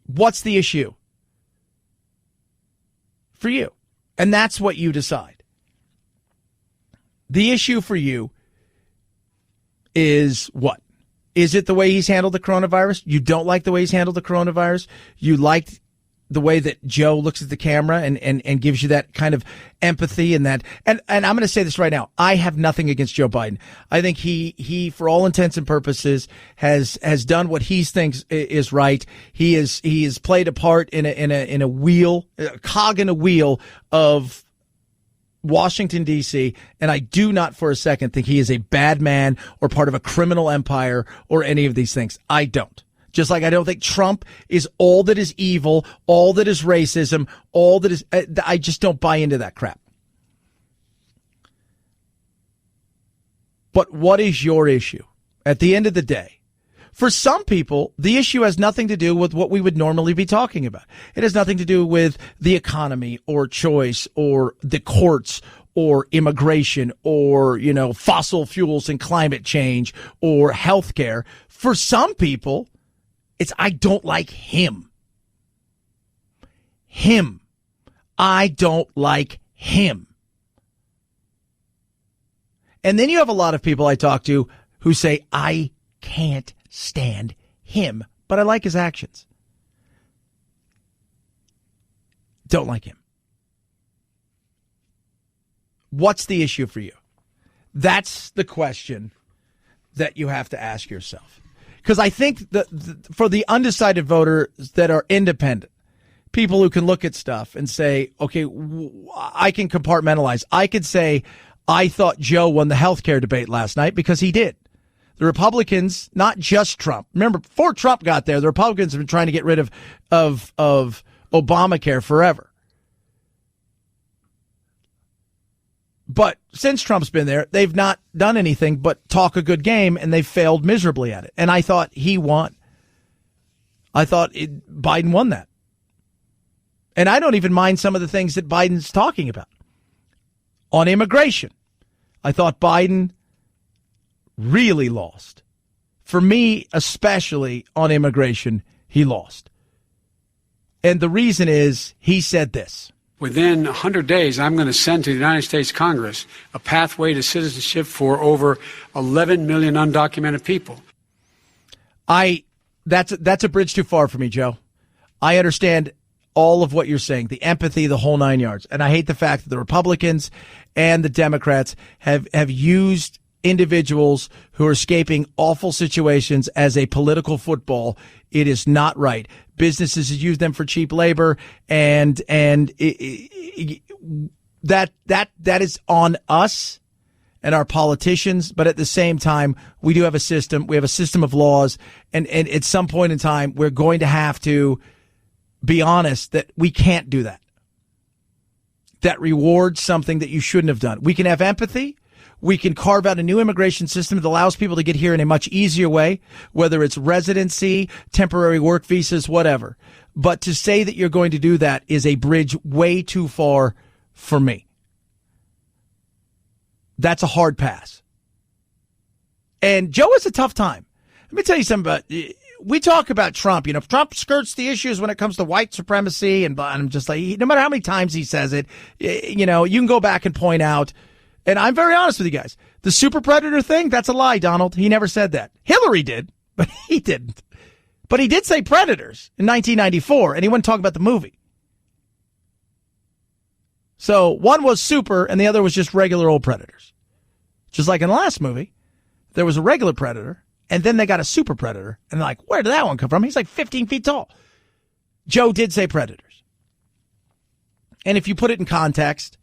Speaker 3: What's the issue for you? And that's what you decide. The issue for you is what? Is it the way he's handled the coronavirus? You don't like the way he's handled the coronavirus? You liked the way that Joe looks at the camera and gives you that kind of empathy and that. And I'm going to say this right now. I have nothing against Joe Biden. I think he for all intents and purposes has done what he thinks is right. He has played a part in a wheel, a cog in a wheel of Washington, D.C., and I do not for a second think he is a bad man or part of a criminal empire or any of these things. I don't. Just like I don't think Trump is all that is evil, all that is racism, all that is, I just don't buy into that crap. But what is your issue? At the end of the day, for some people, the issue has nothing to do with what we would normally be talking about. It has nothing to do with the economy or choice or the courts or immigration or, fossil fuels and climate change or healthcare. For some people, it's I don't like him. Him. I don't like him. And then you have a lot of people I talk to who say, I can't stand him, but I like his actions. Don't like him. What's the issue for you? That's the question that you have to ask yourself. Because I think that for the undecided voters that are independent, people who can look at stuff and say, okay, I can compartmentalize. I could say, I thought Joe won the healthcare debate last night because he did. The Republicans, not just Trump. Remember, before Trump got there, the Republicans have been trying to get rid of Obamacare forever. But since Trump's been there, they've not done anything but talk a good game, and they've failed miserably at it. And I thought he won. I thought Biden won that. And I don't even mind some of the things that Biden's talking about. On immigration, I thought Biden really lost. For me, especially on immigration, he lost. And the reason is he said this.
Speaker 4: Within 100 days, I'm going to send to the United States Congress a pathway to citizenship for over 11 million undocumented people.
Speaker 3: That's a bridge too far for me, Joe. I understand all of what you're saying, the empathy, the whole nine yards. And I hate the fact that the Republicans and the Democrats have used individuals who are escaping awful situations as a political football. It is not right. Businesses use them for cheap labor, and that is on us and our politicians. But at the same time, we do have a system. We have a system of laws, and at some point in time, we're going to have to be honest that we can't do that. That rewards something that you shouldn't have done. We can have empathy. We can carve out a new immigration system that allows people to get here in a much easier way, whether it's residency, temporary work visas, whatever. But to say that you're going to do that is a bridge way too far for me. That's a hard pass. And Joe has a tough time. Let me tell you something about, we talk about Trump. Trump skirts the issues when it comes to white supremacy. And I'm just like, no matter how many times he says it, you can go back and point out. And I'm very honest with you guys. The super predator thing, that's a lie, Donald. He never said that. Hillary did, but he didn't. But he did say predators in 1994, and he wouldn't talk about the movie. So one was super, and the other was just regular old predators. Just like in the last movie, there was a regular predator, and then they got a super predator. And they're like, where did that one come from? He's like 15 feet tall. Joe did say predators. And if you put it in context,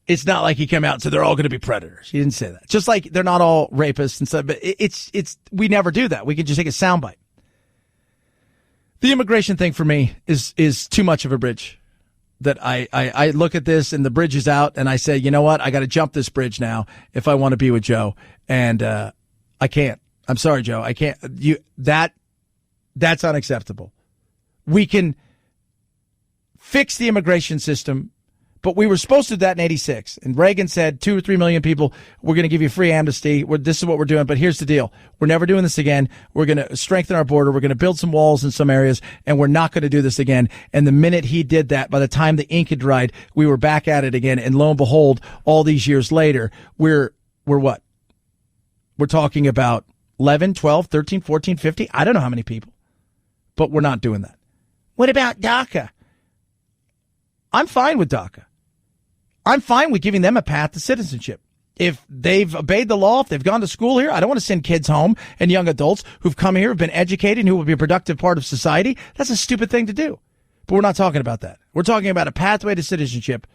Speaker 3: it's not like he came out and said they're all going to be predators. He didn't say that. Just like they're not all rapists and stuff, but we never do that. We can just take a soundbite. The immigration thing for me is too much of a bridge. That I look at this and the bridge is out and I say, you know what? I got to jump this bridge now if I want to be with Joe. And, I can't. I'm sorry, Joe. I can't. That's unacceptable. We can fix the immigration system. But we were supposed to do that in 86. And Reagan said 2 or 3 million people, we're going to give you free amnesty. This is what we're doing. But here's the deal. We're never doing this again. We're going to strengthen our border. We're going to build some walls in some areas. And we're not going to do this again. And the minute he did that, by the time the ink had dried, we were back at it again. And lo and behold, all these years later, we're what? We're talking about 11, 12, 13, 14, 50. I don't know how many people. but we're not doing that. What about DACA? I'm fine with DACA. I'm fine with giving them a path to citizenship. If they've obeyed the law, if they've gone to school here, I don't want to send kids home and young adults who've come here, have been educated, and who will be a productive part of society. That's a stupid thing to do. But we're not talking about that. We're talking about a pathway to citizenship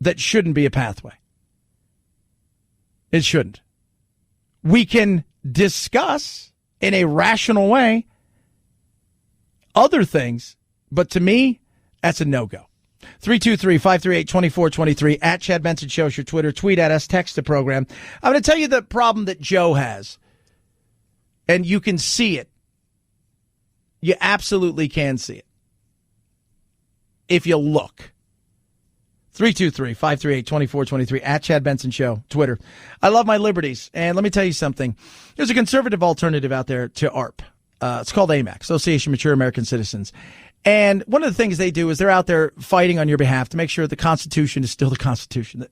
Speaker 3: that shouldn't be a pathway. It shouldn't. We can discuss in a rational way other things, but to me, that's a no-go. 323-538-2423 at Chad Benson Show is your Twitter. Tweet at us, text the program. I'm going to tell you the problem that Joe has, and you can see it. You absolutely can see it if you look. 323-538-2423 at Chad Benson Show, Twitter. I love my liberties, and let me tell you something. There's a conservative alternative out there to ARP. It's called AMAC, Association of Mature American Citizens. And one of the things they do is they're out there fighting on your behalf to make sure the Constitution is still the Constitution,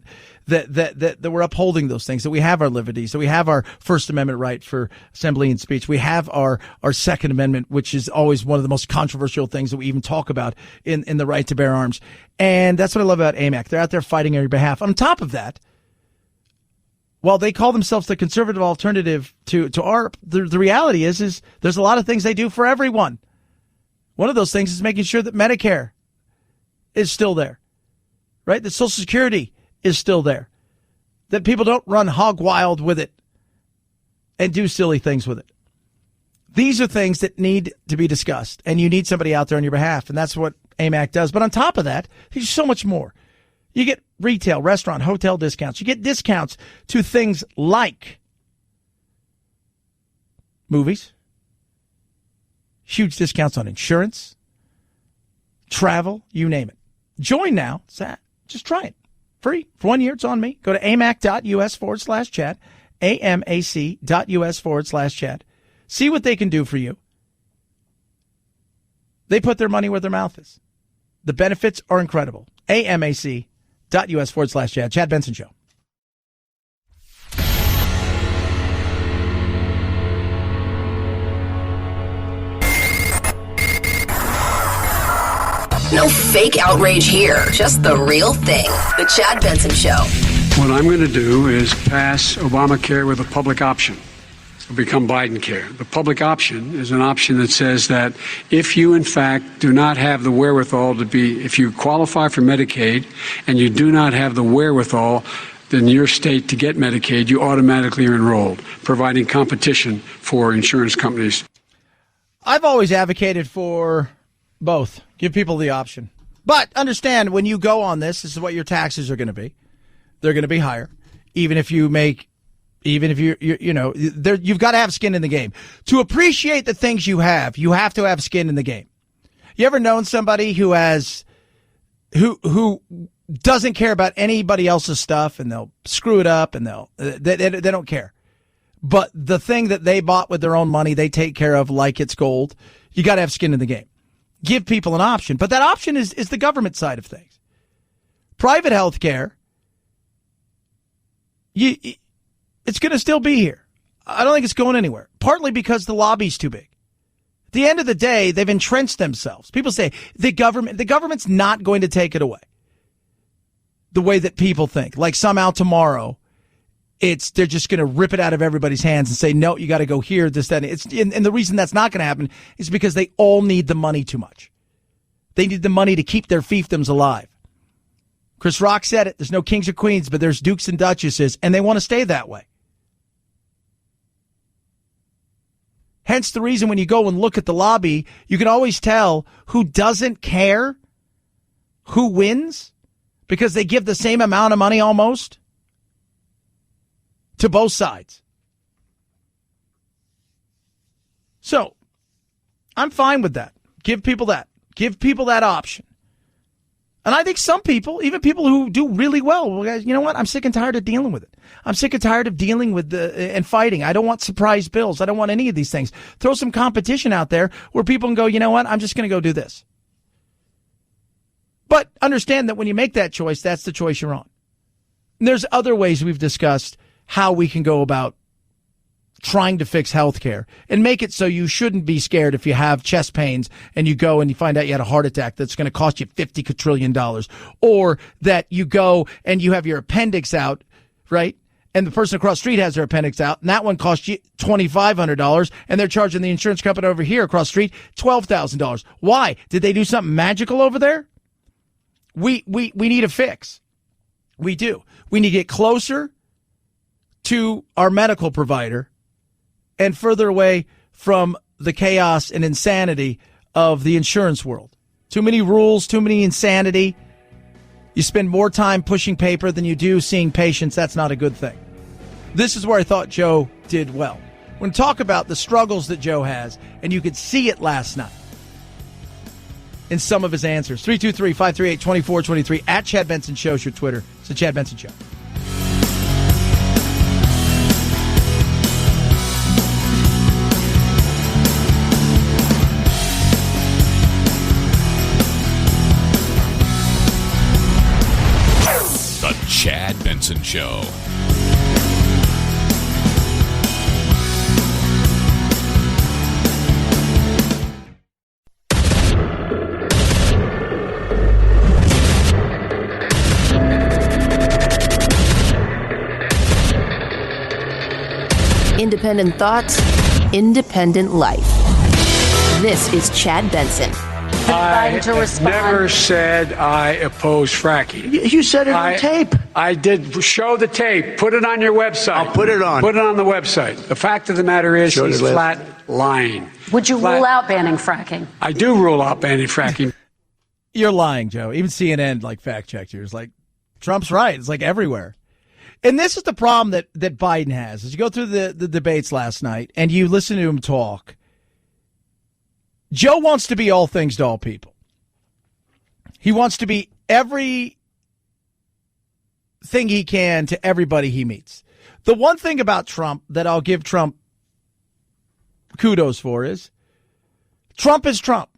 Speaker 3: that we're upholding those things, that we have our liberties, that we have our First Amendment right for assembly and speech. We have our Second Amendment, which is always one of the most controversial things that we even talk about in the right to bear arms. And that's what I love about AMAC. They're out there fighting on your behalf. On top of that, while they call themselves the conservative alternative to ARP, the reality is there's a lot of things they do for everyone. One of those things is making sure that Medicare is still there, right? That Social Security is still there, that people don't run hog wild with it and do silly things with it. These are things that need to be discussed, and you need somebody out there on your behalf, and that's what AMAC does. But on top of that, there's so much more. You get retail, restaurant, hotel discounts. You get discounts to things like movies, huge discounts on insurance, travel, you name it. Join now. Just try it. Free. For 1 year, it's on me. Go to amac.us/chat, amac.us/chat. See what they can do for you. They put their money where their mouth is. The benefits are incredible. amac.us/chat. Chad Benson Show.
Speaker 1: No fake outrage here, just the real thing. The Chad Benson Show.
Speaker 4: What I'm going to do is pass Obamacare with a public option. It'll become Biden care. The public option is an option that says that if you, in fact, do not have the wherewithal if you qualify for Medicaid and you do not have the wherewithal in your state to get Medicaid, you automatically are enrolled, providing competition for insurance companies.
Speaker 3: I've always advocated for both. Give people the option. But understand, when you go on this is what your taxes are going to be. They're going to be higher. Even if you've got to have skin in the game. To appreciate the things you have to have skin in the game. You ever known somebody who doesn't care about anybody else's stuff, and they'll screw it up, and they don't care. But the thing that they bought with their own money, they take care of like it's gold. You got to have skin in the game. Give people an option. But that option is the government side of things. Private health care, it's going to still be here. I don't think it's going anywhere. Partly because the lobby's too big. At the end of the day, they've entrenched themselves. People say the government's not going to take it away the way that people think. Like somehow tomorrow, they're just going to rip it out of everybody's hands and say, no, you got to go here, this, that. And the reason that's not going to happen is because they all need the money too much. They need the money to keep their fiefdoms alive. Chris Rock said it. There's no kings or queens, but there's dukes and duchesses, and they want to stay that way. Hence the reason when you go and look at the lobby, you can always tell who doesn't care who wins because they give the same amount of money almost to both sides. So, I'm fine with that. Give people that. Give people that option. And I think some people, even people who do really well, guys, you know what? I'm sick and tired of dealing with it. I'm sick and tired of dealing with and fighting. I don't want surprise bills. I don't want any of these things. Throw some competition out there where people can go, you know what? I'm just going to go do this. But understand that when you make that choice, that's the choice you're on. And there's other ways we've discussed how we can go about trying to fix healthcare and make it so you shouldn't be scared if you have chest pains and you go and you find out you had a heart attack that's going to cost you $50 quadrillion, or that you go and you have your appendix out, right? And the person across the street has their appendix out, and that one costs you $2,500, and they're charging the insurance company over here across the street $12,000. Why? Did they do something magical over there? We need a fix. We do. We need to get closer to our medical provider and further away from the chaos and insanity of the insurance world. Too many rules, too many insanity. You spend more time pushing paper than you do seeing patients. That's not a good thing. This is where I thought Joe did well. We're going to talk about the struggles that Joe has, and you could see it last night in some of his answers. 323-538-2423 at Chad Benson Show is your Twitter. It's the Chad Benson Show.
Speaker 7: The Chad Benson Show.
Speaker 1: Independent thoughts, independent life. This is Chad Benson.
Speaker 4: I never said I oppose fracking.
Speaker 2: You said it on tape.
Speaker 4: I did. Show the tape. Put it on your website.
Speaker 2: I'll put it on.
Speaker 4: Put it on the website. The fact of the matter is he's flat lying.
Speaker 5: Would you rule out banning fracking?
Speaker 4: I do rule out banning fracking.
Speaker 3: You're lying, Joe. Even CNN fact checked you. It's like, Trump's right. It's like everywhere. And this is the problem that Biden has. As you go through the debates last night and you listen to him talk, Joe wants to be all things to all people. He wants to be everything he can to everybody he meets. The one thing about Trump that I'll give Trump kudos for is Trump is Trump,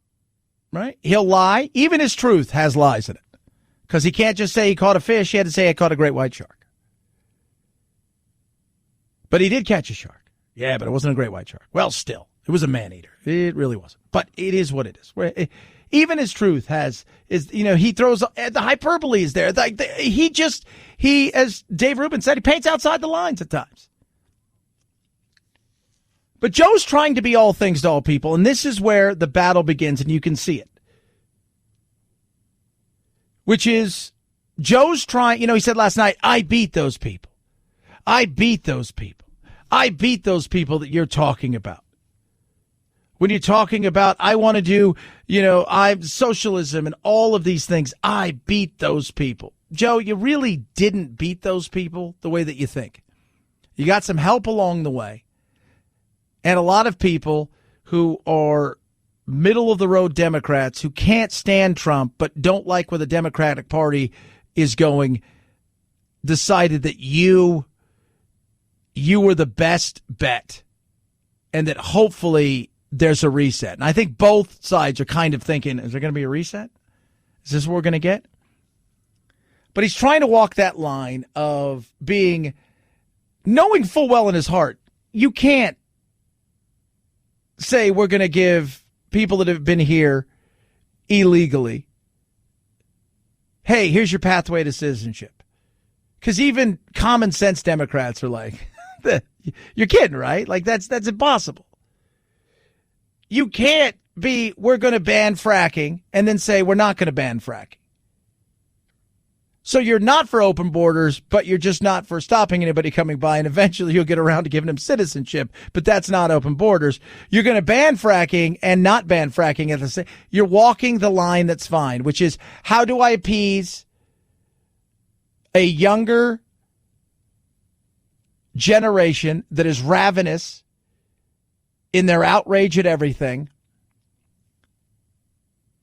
Speaker 3: right? He'll lie. Even his truth has lies in it. Because he can't just say he caught a fish. He had to say he caught a great white shark. But he did catch a shark. Yeah, but it wasn't a great white shark. Well, still, it was a man-eater. It really wasn't. But it is what it is. Even his truth he throws, the hyperbole is there. He, as Dave Rubin said, he paints outside the lines at times. But Joe's trying to be all things to all people, and this is where the battle begins, and you can see it. Which is, Joe's trying, he said last night, I beat those people. I beat those people. I beat those people that you're talking about. When you're talking about, I want to do, I'm socialism and all of these things, I beat those people. Joe, you really didn't beat those people the way that you think. You got some help along the way. And a lot of people who are middle-of-the-road Democrats who can't stand Trump but don't like where the Democratic Party is going decided that you were the best bet and that hopefully there's a reset. And I think both sides are kind of thinking, is there going to be a reset? Is this what we're going to get? But he's trying to walk that line of knowing full well in his heart, you can't say we're going to give people that have been here illegally, hey, here's your pathway to citizenship. Because even common sense Democrats are like, you're kidding, right? Like that's impossible. You can't be, we're going to ban fracking and then say we're not going to ban fracking. So you're not for open borders, but you're just not for stopping anybody coming by, and eventually you'll get around to giving them citizenship, but that's not open borders. You're going to ban fracking and not ban fracking at the same. You're walking the line that's fine, which is, how do I appease a younger generation that is ravenous in their outrage at everything,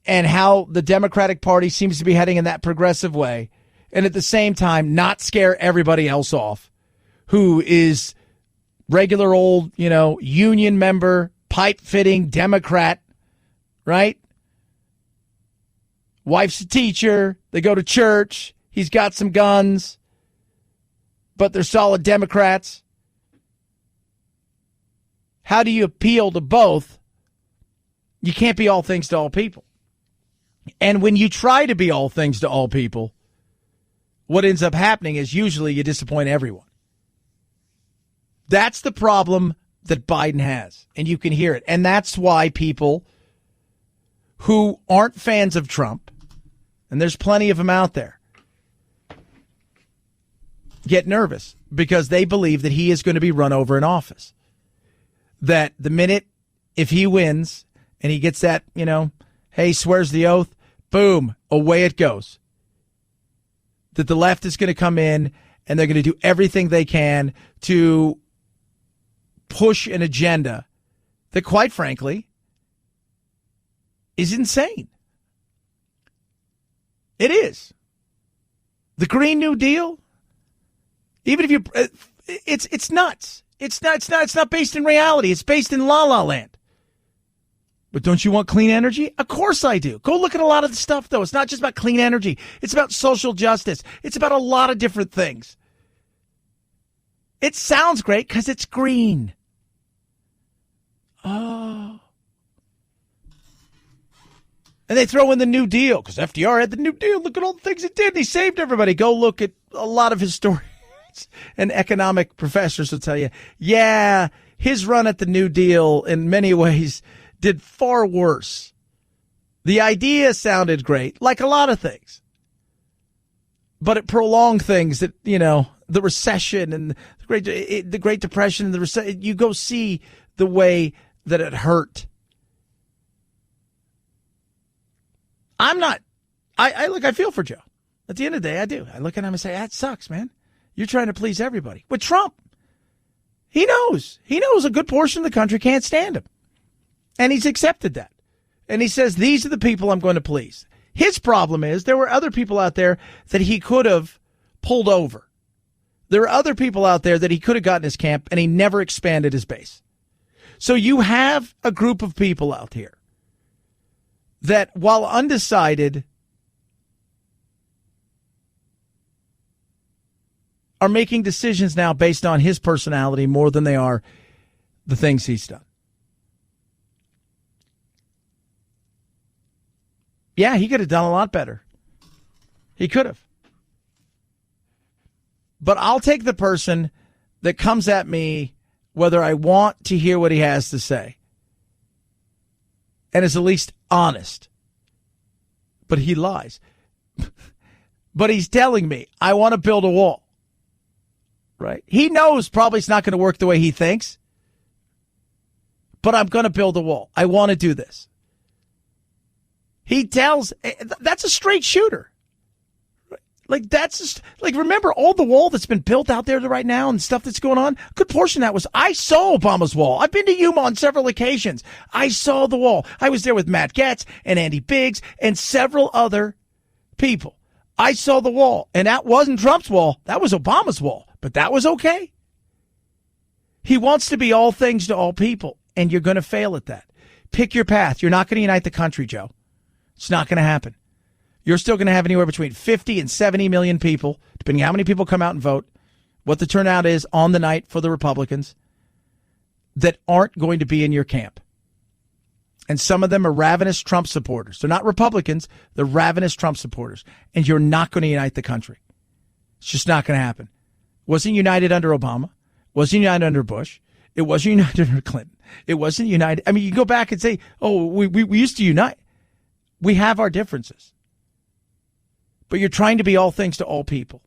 Speaker 3: and how the Democratic Party seems to be heading in that progressive way, and at the same time not scare everybody else off who is regular old, union member, pipe-fitting Democrat, right? Wife's a teacher. They go to church. He's got some guns, but they're solid Democrats. how do you appeal to both? You can't be all things to all people. And when you try to be all things to all people, what ends up happening is usually you disappoint everyone. That's the problem that Biden has, and you can hear it. And that's why people who aren't fans of Trump, and there's plenty of them out there, get nervous because they believe that he is going to be run over in office. That the minute, if he wins and he gets that, hey, swears the oath, boom, away it goes. That the left is going to come in and they're going to do everything they can to push an agenda that, quite frankly, is insane. It is. The Green New Deal, even if you, it's nuts. It's not based in reality. It's based in La La Land. But don't you want clean energy? Of course I do. Go look at a lot of the stuff, though. It's not just about clean energy. It's about social justice. It's about a lot of different things. It sounds great because it's green. Oh. And they throw in the New Deal because FDR had the New Deal. Look at all the things it did. He saved everybody. Go look at a lot of historians and economic professors will tell you, yeah, his run at the New Deal in many ways did far worse. The idea sounded great, like a lot of things. But it prolonged things that, the recession and the Great Depression and the recession. You go see the way that it hurt. I feel for Joe. At the end of the day, I do. I look at him and say, that sucks, man. You're trying to please everybody. With Trump, he knows a good portion of the country can't stand him. And he's accepted that. And he says, these are the people I'm going to please. His problem is there were other people out there that he could have pulled over. There are other people out there that he could have gotten his camp, and he never expanded his base. So you have a group of people out here that, while undecided, are making decisions now based on his personality more than they are the things he's done. Yeah, he could have done a lot better. He could have. But I'll take the person that comes at me whether I want to hear what he has to say and is at least honest. But he lies. But he's telling me, I want to build a wall. Right? He knows probably it's not going to work the way he thinks. But I'm going to build a wall. I want to do this. That's a straight shooter. Remember all the wall that's been built out there right now and stuff that's going on? A good portion of that was, I saw Obama's wall. I've been to Yuma on several occasions. I saw the wall. I was there with Matt Gaetz and Andy Biggs and several other people. I saw the wall, and that wasn't Trump's wall. That was Obama's wall, but that was okay. He wants to be all things to all people, and you're going to fail at that. Pick your path. You're not going to unite the country, Joe. It's not going to happen. You're still going to have anywhere between 50 and 70 million people, depending on how many people come out and vote, what the turnout is on the night for the Republicans, that aren't going to be in your camp. And some of them are ravenous Trump supporters. They're not Republicans. They're ravenous Trump supporters. And you're not going to unite the country. It's just not going to happen. Wasn't united under Obama. Wasn't united under Bush. It wasn't united under Clinton. It wasn't united. I mean, you go back and say, oh, we used to unite. We have our differences. But you're trying to be all things to all people.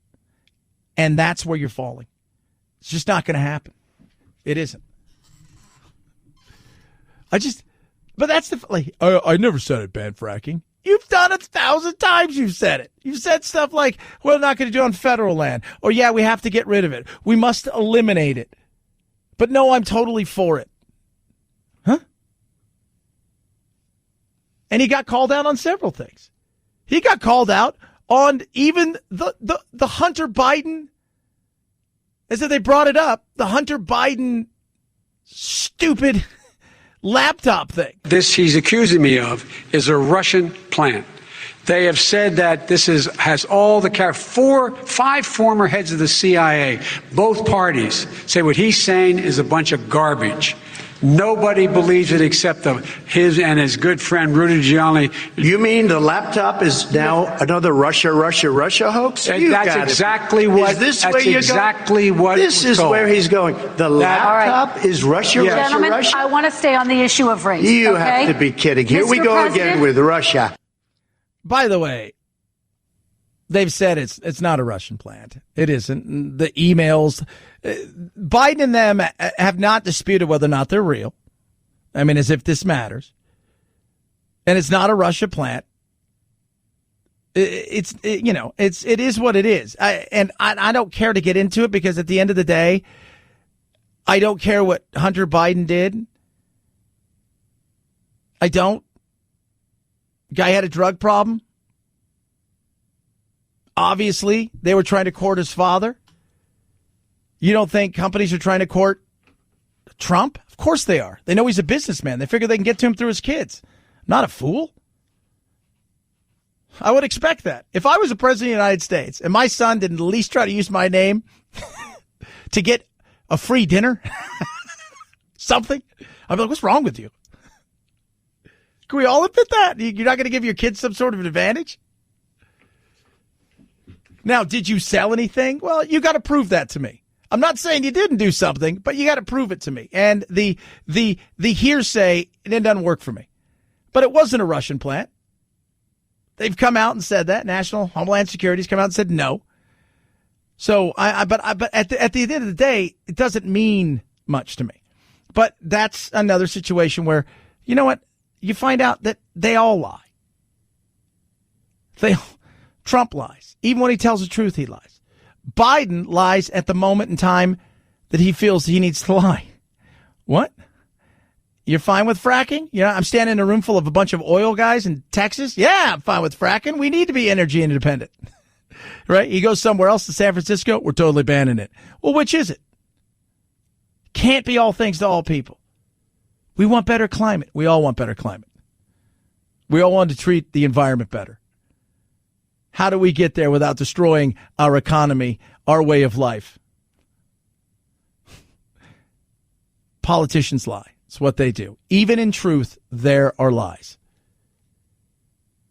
Speaker 3: And that's where you're falling. It's just not going to happen. It isn't. But that's I never said it banned fracking. You've done it 1,000 times. You've said it. You've said stuff like, we're not going to do it on federal land. Or, yeah, we have to get rid of it. We must eliminate it. But no, I'm totally for it. Huh? And he got called out on several things. He got called out on even the Hunter Biden, as if they brought it up, the Hunter Biden stupid laptop thing.
Speaker 4: This he's accusing me of is a Russian plant. They have said that this has all the 5 former heads of the CIA, both parties say what he's saying is a bunch of garbage. Nobody believes it except his and his good friend Rudy Giuliani.
Speaker 2: You mean the laptop is now another Russia hoax?
Speaker 4: That's exactly what.
Speaker 2: Is this where you're going? This is where he's going. The laptop is Russia,
Speaker 5: Gentlemen,
Speaker 2: Russia.
Speaker 5: I want to stay on the issue of race.
Speaker 2: You
Speaker 5: okay?
Speaker 2: have to be kidding. Here we go again with Russia.
Speaker 3: By the way, they've said it's not a Russian plant. It isn't. The emails, Biden and them have not disputed whether or not they're real. I mean, as if this matters. And it's not a Russia plant. It is what it is. I don't care to get into it because at the end of the day, I don't care what Hunter Biden did. I don't. Guy had a drug problem. Obviously, they were trying to court his father. You don't think companies are trying to court Trump? Of course they are. They know he's a businessman. They figure they can get to him through his kids. Not a fool. I would expect that. If I was the president of the United States and my son didn't at least try to use my name to get a free dinner, something, I'd be like, what's wrong with you? Can we all admit that? You're not going to give your kids some sort of an advantage? Now, did you sell anything? Well, you got to prove that to me. I'm not saying you didn't do something, but you got to prove it to me. And the hearsay, it doesn't work for me. But it wasn't a Russian plant. They've come out and said that. National Homeland Security's come out and said no. So but at the end of the day, it doesn't mean much to me. But that's another situation where, you know what? You find out that they all lie. Trump lies. Even when he tells the truth, he lies. Biden lies at the moment in time that he feels he needs to lie. What? You're fine with fracking? I'm standing in a room full of a bunch of oil guys in Texas. Yeah, I'm fine with fracking. We need to be energy independent. Right? He goes somewhere else to San Francisco. We're totally banning it. Well, which is it? Can't be all things to all people. We want better climate. We all want better climate. We all want to treat the environment better. How do we get there without destroying our economy, our way of life? Politicians lie. It's what they do. Even in truth, there are lies.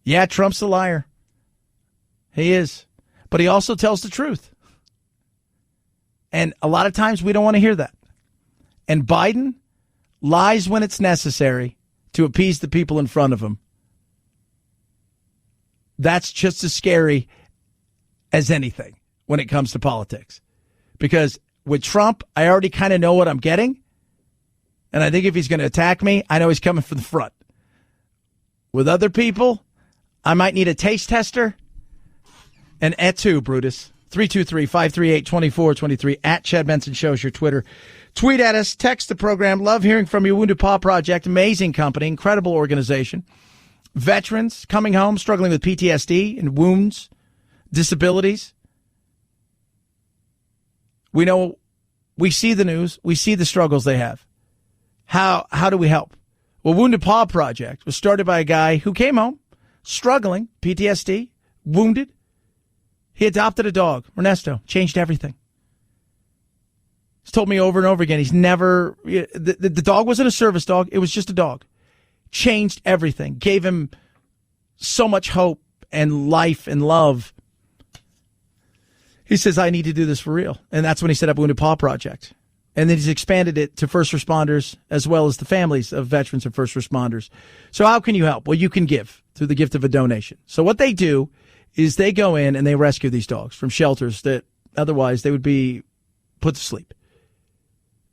Speaker 3: Yeah, Trump's a liar. He is. But he also tells the truth. And a lot of times we don't want to hear that. And Biden lies when it's necessary to appease the people in front of him. That's just as scary as anything when it comes to politics. Because with Trump, I already kind of know what I'm getting. And I think if he's going to attack me, I know he's coming from the front. With other people, I might need a taste tester. And et tu, Brutus. 323-538-2423. At Chad Benson Show is your Twitter. Tweet at us. Text the program. Love hearing from you. Wounded Paw Project. Amazing company. Incredible organization. Veterans coming home, struggling with PTSD and wounds, disabilities. We know, we see the news. We see the struggles they have. How do we help? Well, Wounded Paw Project was started by a guy who came home, struggling, PTSD, wounded. He adopted a dog, Ernesto, changed everything. He's told me over and over again, he's never, the dog wasn't a service dog. It was just a dog. Changed everything, gave him so much hope and life and love. He says, I need to do this for real. And that's when he set up Wounded Paw Project. And then he's expanded it to first responders as well as the families of veterans and first responders. So how can you help? Well, you can give through the gift of a donation. So what they do is they go in and they rescue these dogs from shelters that otherwise they would be put to sleep.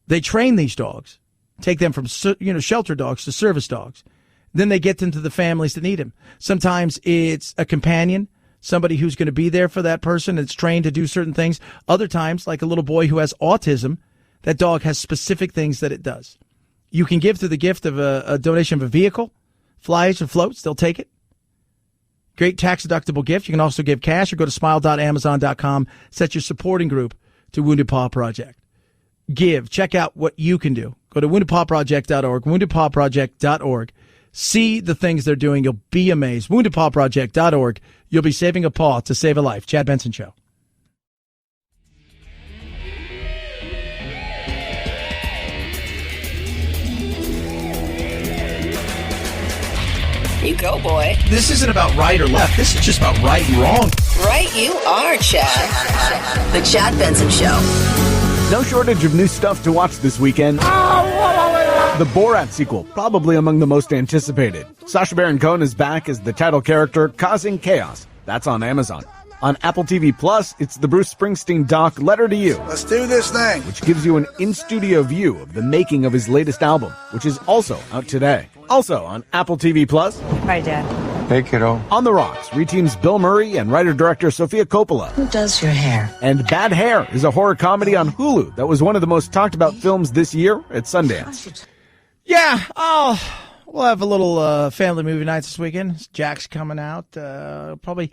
Speaker 3: They train these dogs, take them from shelter dogs to service dogs. Then they get them to the families that need them. Sometimes it's a companion, somebody who's going to be there for that person that's trained to do certain things. Other times, like a little boy who has autism, that dog has specific things that it does. You can give through the gift of a donation of a vehicle, flies or floats, they'll take it. Great tax-deductible gift. You can also give cash or go to smile.amazon.com. Set your supporting group to Wounded Paw Project. Give. Check out what you can do. Go to woundedpawproject.org, woundedpawproject.org. See the things they're doing. You'll be amazed. woundedpawproject.org. You'll be saving a paw to save a life. Chad Benson Show.
Speaker 1: You go, boy.
Speaker 3: This isn't about right or left. This is just about right and wrong.
Speaker 1: Right you are, Chad. The Chad Benson Show.
Speaker 9: No shortage of new stuff to watch this weekend. The Borat sequel, probably among the most anticipated. Sacha Baron Cohen is back as the title character, causing chaos. That's on Amazon. On Apple TV Plus, it's the Bruce Springsteen doc, Letter to You.
Speaker 14: Let's do this thing.
Speaker 9: Which gives you an in-studio view of the making of his latest album, which is also out today. Also on Apple TV Plus.
Speaker 17: Hi, Dad.
Speaker 15: Hey, kiddo.
Speaker 9: On the Rocks reteams Bill Murray and writer-director Sofia Coppola.
Speaker 17: Who does your hair?
Speaker 9: And Bad Hair is a horror comedy on Hulu that was one of the most talked about films this year at Sundance.
Speaker 3: Yeah, we'll have a little family movie nights this weekend. Jack's coming out. Probably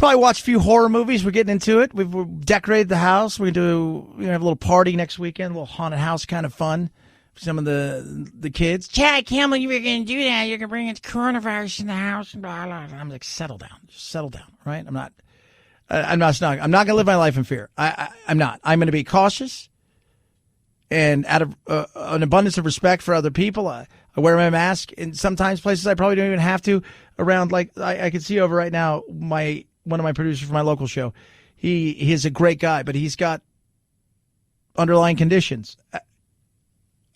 Speaker 3: watch a few horror movies. We're getting into it. We've decorated the house. We're gonna have a little party next weekend, a little haunted house kind of fun for some of the kids. Chad, I can't believe you're gonna do that. You're gonna bring in coronavirus in the house and blah blah. I'm like, settle down, just settle down, right? I'm not gonna live my life in fear. I'm not. I'm gonna be cautious. And out of an abundance of respect for other people, I wear my mask in sometimes places I probably don't even have to. Around, like, I can see over right now, one of my producers from my local show. He is a great guy, but he's got underlying conditions.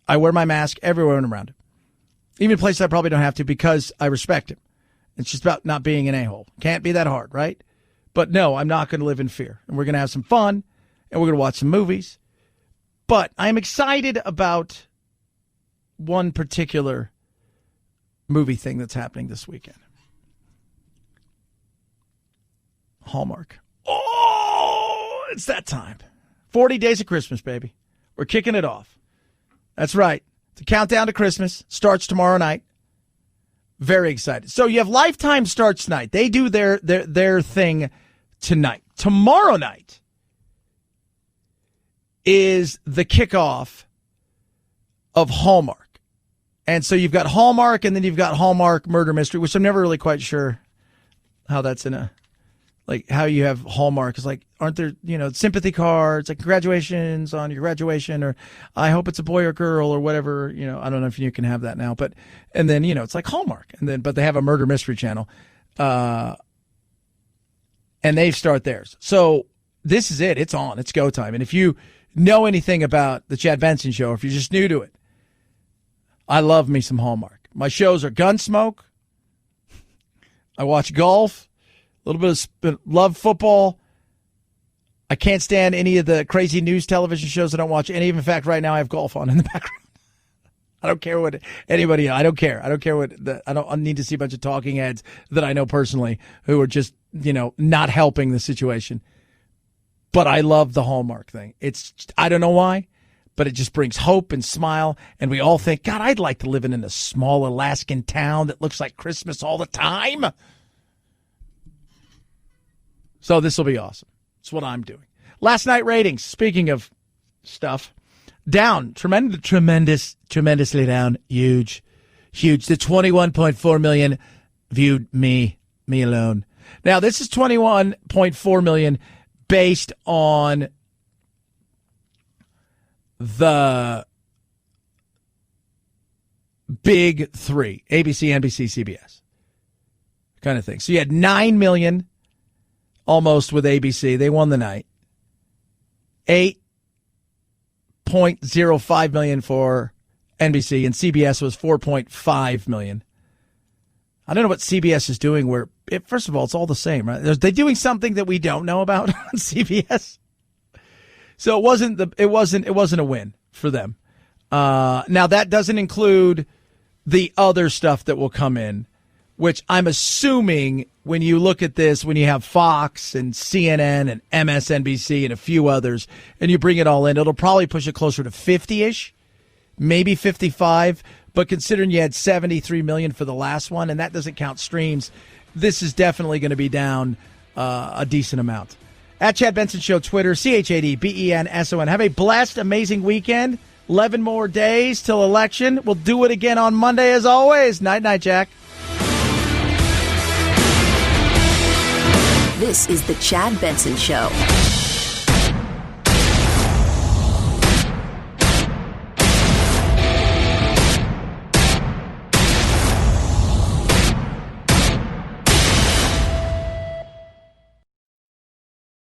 Speaker 3: I wear my mask everywhere and around him. Even places I probably don't have to because I respect him. It's just about not being an a-hole. Can't be that hard, right? But no, I'm not going to live in fear. And we're going to have some fun, and we're going to watch some movies. But I'm excited about one particular movie thing that's happening this weekend. Hallmark. Oh, it's that time. 40 days of Christmas, baby. We're kicking it off. That's right. The countdown to Christmas starts tomorrow night. Very excited. So you have Lifetime starts tonight. They do their thing tonight. Tomorrow night is the kickoff of Hallmark. And so you've got Hallmark, and then you've got Hallmark Murder Mystery, which I'm never really quite sure how that's how you have Hallmark. It's like, aren't there, sympathy cards, like congratulations on your graduation, or I hope it's a boy or girl or whatever, I don't know if you can have that now, but, and then, it's like Hallmark, but they have a Murder Mystery channel, and they start theirs. So this is it. It's on. It's go time. And if you know anything about the Chad Benson Show, or if you're just new to it, I love me some Hallmark. My shows are Gunsmoke. I watch golf, a little bit of love football. I can't stand any of the crazy news television shows. I don't watch any of them. In fact, right now I have golf on in the background. I don't care what anybody. I don't care. I don't care I don't need to see a bunch of talking heads that I know personally who are just not helping the situation. But I love the Hallmark thing. I don't know why, but it just brings hope and smile. And we all think, God, I'd like to live in a small Alaskan town that looks like Christmas all the time. So this will be awesome. It's what I'm doing. Last night ratings, speaking of stuff, down. Tremendously down. Huge. The 21.4 million viewed me alone. Now, this is 21.4 million based on the big three, ABC, NBC, CBS kind of thing. So you had 9 million almost with ABC. They won the night. 8.05 million for NBC, and CBS was 4.5 million. I don't know what CBS is doing first of all, it's all the same, right? They're doing something that we don't know about on CBS. So it wasn't a win for them. Now that doesn't include the other stuff that will come in, which I'm assuming when you look at this, when you have Fox and CNN and MSNBC and a few others, and you bring it all in, it'll probably push it closer to 50-ish, maybe 55. But considering you had 73 million for the last one, and that doesn't count streams, this is definitely going to be down a decent amount. At Chad Benson Show, Twitter, ChadBenson. Have a blessed, amazing weekend. 11 more days till election. We'll do it again on Monday as always. Night, Jack.
Speaker 1: This is the Chad Benson Show.